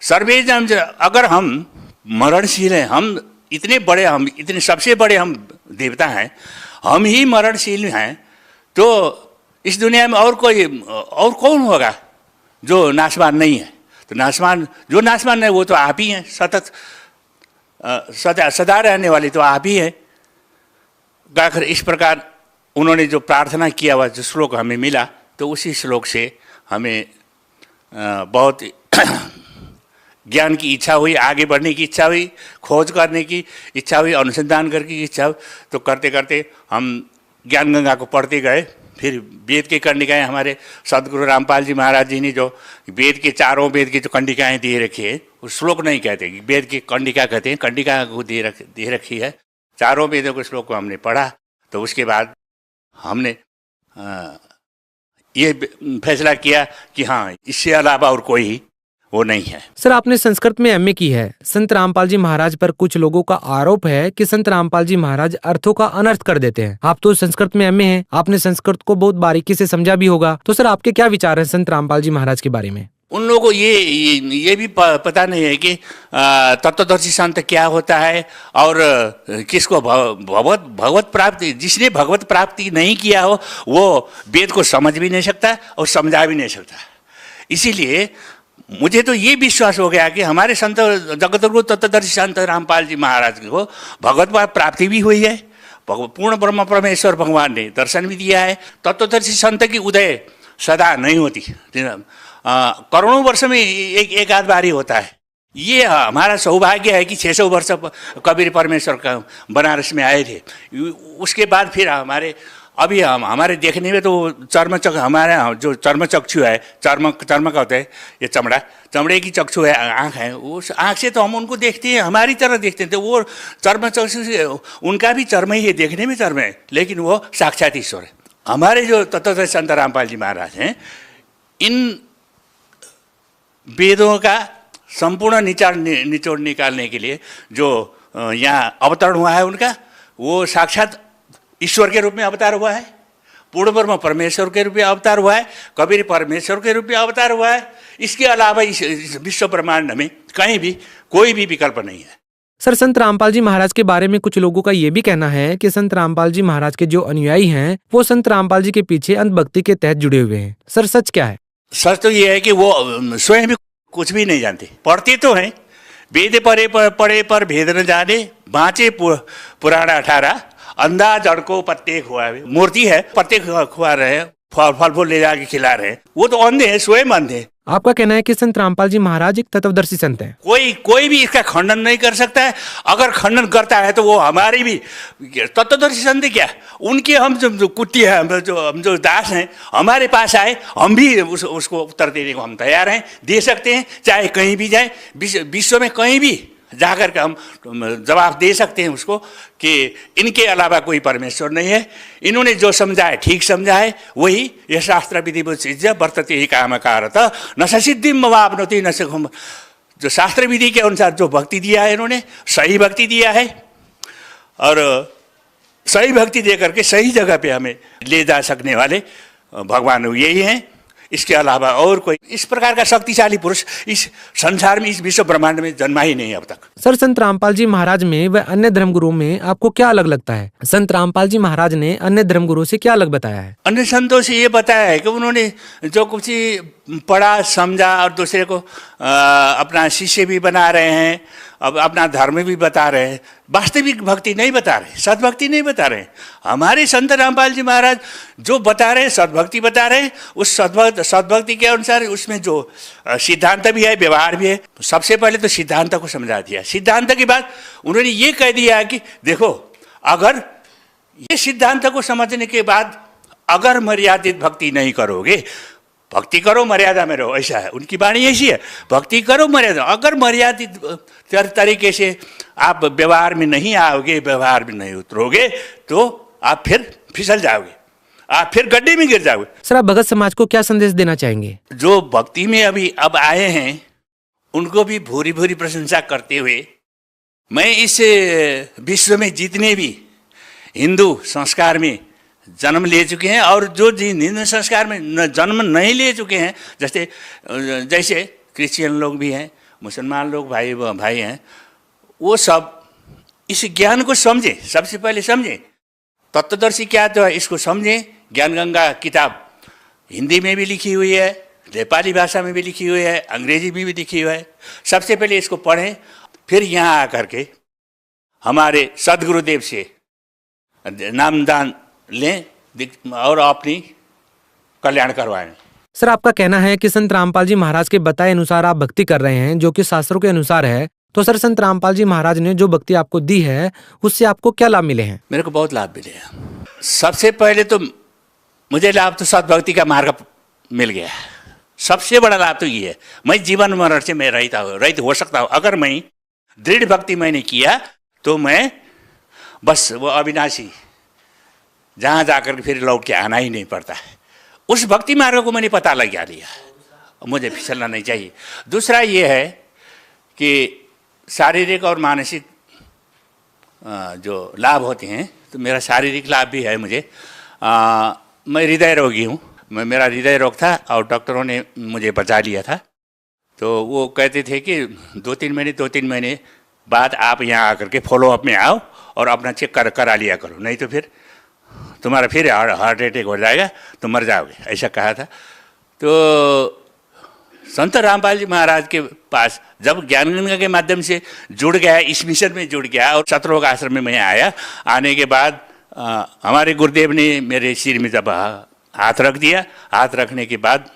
सर्वे जन, अगर हम मरणशील हैं, हम इतने सबसे बड़े हम देवता हैं, हम ही मरणशील हैं, तो इस दुनिया में और कौन होगा जो नाशवान नहीं है। तो जो नाशवान नहीं वो तो आप ही हैं, सतत सदा रहने वाले तो आप ही हैं। आखिर इस प्रकार उन्होंने जो प्रार्थना किया हुआ जो श्लोक हमें मिला, तो उसी श्लोक से हमें बहुत ज्ञान की इच्छा हुई, आगे बढ़ने की इच्छा हुई, खोज करने की इच्छा हुई, अनुसंधान करने की इच्छा हुई। तो करते करते हम ज्ञान गंगा को पढ़ते गए। फिर वेद के कंडिकाएँ, हमारे सदगुरु रामपाल जी महाराज जी ने जो वेद के चारों वेद की जो कंडिकाएँ दे रखी है, उस श्लोक नहीं कहते, वेद की कंडिका कहते हैं, कंडिका को दे रखी है। चारों वेदों के श्लोक को हमने पढ़ा। तो उसके बाद हमने ये फैसला किया कि हाँ, इससे अलावा और कोई वो नहीं है। सर, आपने संस्कृत में एमए की है। संत रामपाल जी महाराज पर कुछ लोगों का आरोप है कि संत रामपाल जी महाराज अर्थों का अनर्थ कर देते हैं। आप तो संस्कृत में एमए हैं, आपने संस्कृत को बहुत बारीकी से समझा भी होगा। तो सर, आपके क्या विचार हैं संत रामपाल जी महाराज के बारे में? उन लोगों को ये भी पता नहीं है कि तत्वदर्शी संत क्या होता है और किसको भगवत प्राप्ति, जिसने भगवत प्राप्ति नहीं किया हो वो वेद को समझ भी नहीं सकता और समझा भी नहीं सकता। इसीलिए मुझे तो ये विश्वास हो गया कि हमारे संत जगतगुरु तत्वदर्शी संत रामपाल जी महाराज को भगवत प्राप्ति भी हुई है। पूर्ण ब्रह्म परमेश्वर भगवान ने दर्शन भी दिया है। तत्वदर्शी संत की उदय सदा नहीं होती, करोड़ों वर्ष में एक आध बार ही होता है। ये हमारा सौभाग्य है कि 600 वर्ष कबीर परमेश्वर का बनारस में आए थे। उसके बाद फिर हमारे देखने में तो हमारे जो चर्म चक्षु है, चर्म का होता है ये चमड़े की चक्षु है, आँख है, उस आँख से तो हम उनको देखते हैं, हमारी तरह देखते हैं। तो वो चर्म चक्षु से उनका भी चर्म ही है, देखने में चर्म है, लेकिन वो साक्षात ईश्वर है। हमारे जो तत्वदर्शी संत रामपाल जी महाराज हैं, इन वेदों का संपूर्ण निचोड़ निकालने के लिए जो यहाँ अवतरण हुआ है उनका, वो साक्षात ईश्वर के रूप में अवतार हुआ है, पूर्ण ब्रह्म परमेश्वर के रूप में अवतार हुआ है, कबीर परमेश्वर के रूप में अवतार हुआ है। इसके अलावा इस विश्व ब्रह्मांड में कहीं भी कोई भी विकल्प नहीं है। सर, संत रामपाल जी महाराज के बारे में कुछ लोगों का ये भी कहना है कि संत रामपाल जी महाराज के जो अनुयायी हैं वो संत रामपाल जी के पीछे अंधभक्ति के तहत जुड़े हुए हैं। सर, सच क्या है? सच तो ये है कि वो स्वयं भी कुछ भी नहीं जानते, पढ़ते तो हैं, वेद पढ़े पर भेद न जाने, बाँचे पुराण 18, अंधा जड़ को पत्ते खुआवे। मूर्ति है, पत्ते खुआ रहे हैं, फल फूल ले जाके खिला रहे हैं, वो तो अंधे हैं, स्वयं अंधे हैं। आपका कहना है कि संत रामपाल जी महाराज एक तत्वदर्शी संत हैं। कोई भी इसका खंडन नहीं कर सकता है। अगर खंडन करता है तो वो हमारी भी तत्वदर्शी संत क्या, उनके हम जो कुत्ती है, हम जो दास हैं, हमारे पास आए, हम भी उसको उत्तर देने को हम तैयार हैं, दे सकते हैं। चाहे कहीं भी जाए, विश्व में कहीं भी जाकर के हम जवाब दे सकते हैं उसको कि इनके अलावा कोई परमेश्वर नहीं है। इन्होंने जो समझा है, ठीक समझा है, वही यह शास्त्र विधि वर्तते ही कामकारत न सिद्धिम वापनोति न सुखम। जो शास्त्र विधि के अनुसार जो भक्ति दिया है, इन्होंने सही भक्ति दिया है और सही भक्ति दे करके सही जगह पे हमें ले जा सकने वाले भगवान यही हैं। इसके अलावा और कोई इस प्रकार का शक्तिशाली पुरुष इस संसार में, इस विश्व ब्रह्मांड में जन्मा ही नहीं अब तक। सर, संत रामपाल जी महाराज में व अन्य धर्मगुरुओं में आपको क्या अलग लगता है? संत रामपाल जी महाराज ने अन्य धर्मगुरुओं से क्या अलग बताया है? अन्य संतों से ये बताया है कि उन्होंने जो कुछ पढ़ा समझा और दूसरे को अपना शिष्य भी बना रहे हैं, अब अपना धर्म भी बता रहे हैं, वास्तविक भक्ति नहीं बता रहे, सद्भक्ति नहीं बता रहे। हमारे संत रामपाल जी महाराज जो बता रहे हैं, सद्भक्ति बता रहे हैं। उस सद्भक्ति के अनुसार उसमें जो सिद्धांत भी है, व्यवहार भी है। सबसे पहले तो सिद्धांत को समझा दिया। सिद्धांत के बाद उन्होंने ये कह दिया कि देखो, अगर ये सिद्धांत को समझने के बाद अगर मर्यादित भक्ति नहीं करोगे, भक्ति करो मर्यादा में रहो, ऐसा है उनकी वाणी, ऐसी है, भक्ति करो मर्यादा। अगर मर्यादित तरीके से आप व्यवहार में नहीं आओगे, व्यवहार में नहीं उतरोगे, तो आप फिर फिसल जाओगे, आप फिर गड्ढे में गिर जाओगे। सर, आप भगत समाज को क्या संदेश देना चाहेंगे? जो भक्ति में अब आए हैं उनको भी भूरी भूरी प्रशंसा करते हुए, मैं इस विश्व में जितने भी हिंदू संस्कार में जन्म ले चुके हैं और जो हिंदू संस्कार में जन्म नहीं ले चुके हैं, जैसे क्रिश्चियन लोग भी हैं, मुसलमान लोग भाई हैं, वो सब इस ज्ञान को समझें। सबसे पहले समझें तत्वदर्शी क्या तो है, इसको समझें। ज्ञान गंगा किताब हिंदी में भी लिखी हुई है, नेपाली भाषा में भी लिखी हुई है, अंग्रेजी में भी लिखी हुई है। सबसे पहले इसको पढ़ें, फिर यहाँ आकर के हमारे सदगुरुदेव से नामदान लें और अपनी कल्याण करवाएं। सर, आपका कहना है कि संत रामपाल जी महाराज के बताए अनुसार आप भक्ति कर रहे हैं, जो कि शास्त्रों के अनुसार है। तो सर, संत रामपाल जी महाराज ने जो भक्ति आपको दी है, उससे आपको क्या लाभ मिले हैं? मेरे को बहुत लाभ मिले हैं। सबसे पहले तो मुझे लाभ तो सद्भक्ति का मार्ग मिल गया। सबसे बड़ा लाभ तो ये है, मैं जीवन मरण से मैं रहित हो सकता हूँ। अगर मैं दृढ़ भक्ति मैंने किया तो मैं बस वो अविनाशी जहाँ जाकर फिर लौट के आना ही नहीं पड़ता है। उस भक्ति मार्ग को मैंने पता लगा लिया मुझे फिसलना नहीं चाहिए। दूसरा ये है कि शारीरिक और मानसिक जो लाभ होते हैं, तो मेरा शारीरिक लाभ भी है मुझे। मैं हृदय रोगी हूँ, मेरा हृदय रोग था और डॉक्टरों ने मुझे बचा लिया था। तो वो कहते थे कि 2-3 महीने बाद आप यहाँ आकर के फॉलोअप में आओ और अपना चेक करा लिया करो, नहीं तो फिर तुम्हारा फिर हार्ट अटैक हो जाएगा, तो मर जाओगे, ऐसा कहा था। तो संत रामपाल जी महाराज के पास जब ज्ञान गंगा के माध्यम से जुड़ गया, इस मिशन में जुड़ गया और सतलोक आश्रम में मैं आया, आने के बाद हमारे गुरुदेव ने मेरे सिर में जब हाथ रख दिया, हाथ रखने के बाद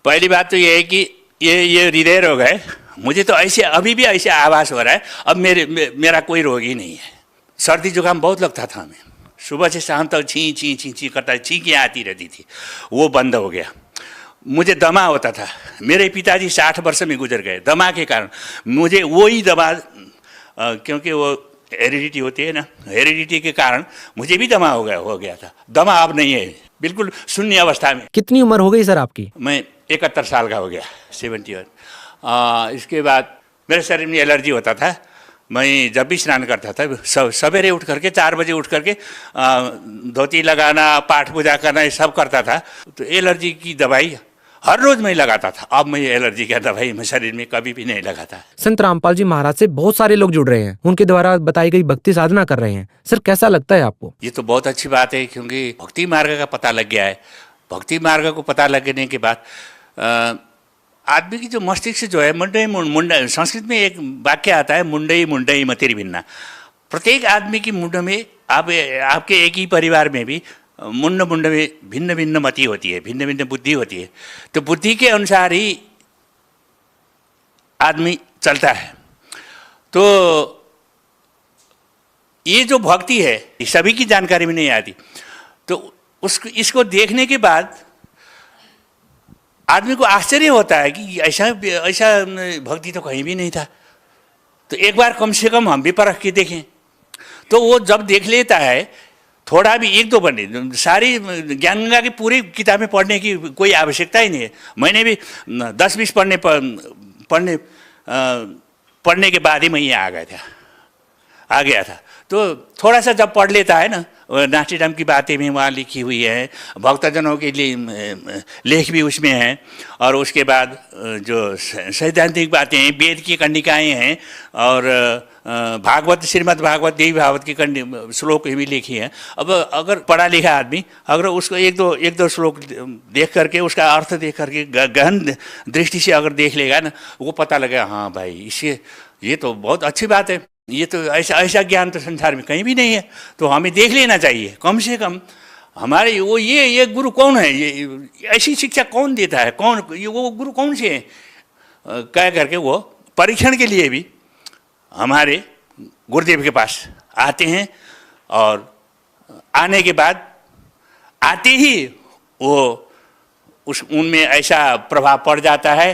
पहली बात तो ये है कि ये हृदय रोग है, मुझे तो ऐसे अभी भी ऐसे आभास हो रहा है, अब मेरा कोई रोग ही नहीं है। सर्दी जुकाम बहुत लगता था हमें, सुबह से शाम तक छी छी छी छी करता, छींकियाँ आती रहती थी, वो बंद हो गया। मुझे दमा होता था, मेरे पिताजी 60 वर्ष में गुजर गए दमा के कारण। मुझे वही दमा, क्योंकि वो हेरिडिटी होती है ना, हेरिडिटी के कारण मुझे भी दमा हो गया था। दमा अब नहीं है, बिल्कुल शून्य अवस्था में। कितनी उम्र हो गई सर आपकी? मैं 71 साल का हो गया, 71। इसके बाद मेरे शरीर में एलर्जी होता था। मैं जब भी स्नान करता था, सवेरे उठ करके 4 बजे उठ करके धोती लगाना, पाठ पूजा करना, ये सब करता था। तो एलर्जी की दवाई हर रोज मैं लगाता था। अब मैं एलर्जी का दवाई मैं शरीर में कभी भी नहीं लगाता। संत रामपाल जी महाराज से बहुत सारे लोग जुड़ रहे हैं, उनके द्वारा बताई गई भक्ति साधना कर रहे हैं। सर कैसा लगता है आपको? ये तो बहुत अच्छी बात है, क्योंकि भक्ति मार्ग का पता लग गया है। भक्ति मार्ग को पता लगने के बाद आदमी की जो मस्तिष्क जो है, मुंडई, संस्कृत में एक वाक्य आता है, मुंडई मतिर्भिन्ना। प्रत्येक आदमी की मुंड में, आपके एक ही परिवार में भी मुंड में भिन्न भिन्न मति होती है, भिन्न भिन्न बुद्धि होती है। तो बुद्धि के अनुसार ही आदमी चलता है। तो ये जो भक्ति है, सभी की जानकारी में नहीं आती। तो इसको देखने के बाद आदमी को आश्चर्य होता है कि ऐसा भक्ति तो कहीं भी नहीं था। तो एक बार कम से कम हम भी परख के देखें। तो वो जब देख लेता है, थोड़ा भी 1-2 पढ़ने, सारी ज्ञान गंगा की पूरी किताबें पढ़ने की कोई आवश्यकता ही नहीं है। मैंने भी 10-20 पढ़ने के बाद ही मैं यहाँ आ गया था। तो थोड़ा सा जब पढ़ लेता है ना, नास्टिडम की बातें भी वहाँ लिखी हुई हैं, भक्तजनों के लिए लेख भी उसमें हैं, और उसके बाद जो सैद्धांतिक बातें हैं, वेद की कंडिकाएँ हैं, और भागवत, श्रीमद् भागवत, देवी भागवत की श्लोक भी लिखी हैं। अब अगर पढ़ा लिखा आदमी अगर उसको एक दो श्लोक देख करके, उसका अर्थ देख करके गहन दृष्टि से अगर देख लेगा ना, वो पता लगेगा हाँ भाई, इससे ये तो बहुत अच्छी बात है, ये तो ऐसा ज्ञान तो संसार में कहीं भी नहीं है। तो हमें देख लेना चाहिए कम से कम। हमारे वो ये गुरु कौन है, ये ऐसी शिक्षा कौन देता है, कौन ये वो गुरु कौन से हैं, कह करके वो परीक्षण के लिए भी हमारे गुरुदेव के पास आते हैं। और आने के बाद आते ही वो उनमें ऐसा प्रभाव पड़ जाता है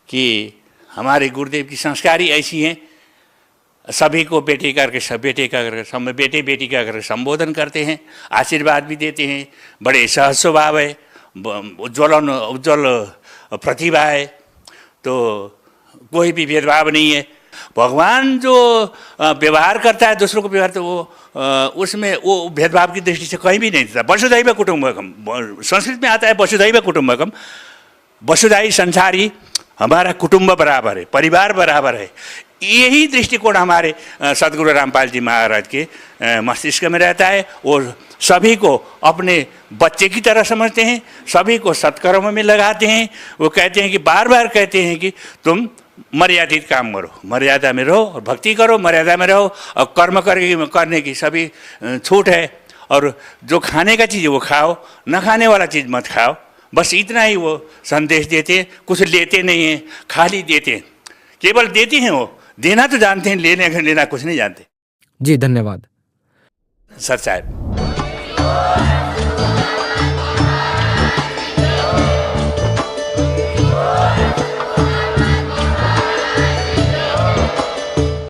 कि हमारे गुरुदेव की संस्कार ही ऐसी हैं, सभी को बेटे करके बेटी का करके संबोधन करते हैं, आशीर्वाद भी देते हैं, बड़े सहज स्वभाव है, उज्ज्वल प्रतिभा है, तो कोई भी भेदभाव नहीं है। भगवान जो व्यवहार करता है दूसरों को व्यवहार, तो वो उसमें वो भेदभाव की दृष्टि से कहीं भी नहीं देता। वसुधैव कुटुंबकम, संस्कृत में आता है वसुधैव कुटुंबकम, वसुधाई संसार ही हमारा कुटुंब बराबर है, परिवार बराबर है। यही दृष्टिकोण हमारे सदगुरु रामपाल जी महाराज के मस्तिष्क में रहता है। वो सभी को अपने बच्चे की तरह समझते हैं, सभी को सत्कर्म में लगाते हैं। वो कहते हैं कि बार बार कहते हैं कि तुम मर्यादित काम करो, मर्यादा में रहो और भक्ति करो, मर्यादा में रहो और कर्म करने की सभी छूट है। और जो खाने का चीज़ है वो खाओ, न खाने वाला चीज़ मत खाओ। बस इतना ही वो संदेश देते हैं, कुछ लेते नहीं हैं, खाली देते हैं, केवल देते हैं। वो देना तो जानते हैं, लेना कुछ नहीं जानते। जी धन्यवाद सर साहब।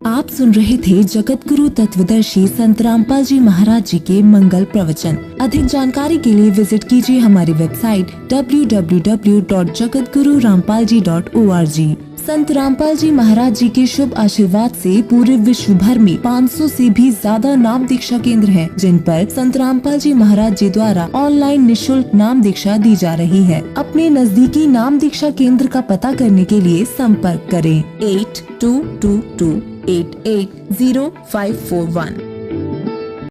आप सुन रहे थे जगत गुरु तत्वदर्शी संत रामपाल जी महाराज जी के मंगल प्रवचन। अधिक जानकारी के लिए विजिट कीजिए हमारी वेबसाइट www.jagatgururampalji.org। संत रामपाल जी महाराज जी के शुभ आशीर्वाद से पूरे विश्व भर में 500 से भी ज्यादा नाम दीक्षा केंद्र हैं, जिन पर संत रामपाल जी महाराज जी द्वारा ऑनलाइन निशुल्क नाम दीक्षा दी जा रही है। अपने नजदीकी नाम दीक्षा केंद्र का पता करने के लिए संपर्क करें 8222880541।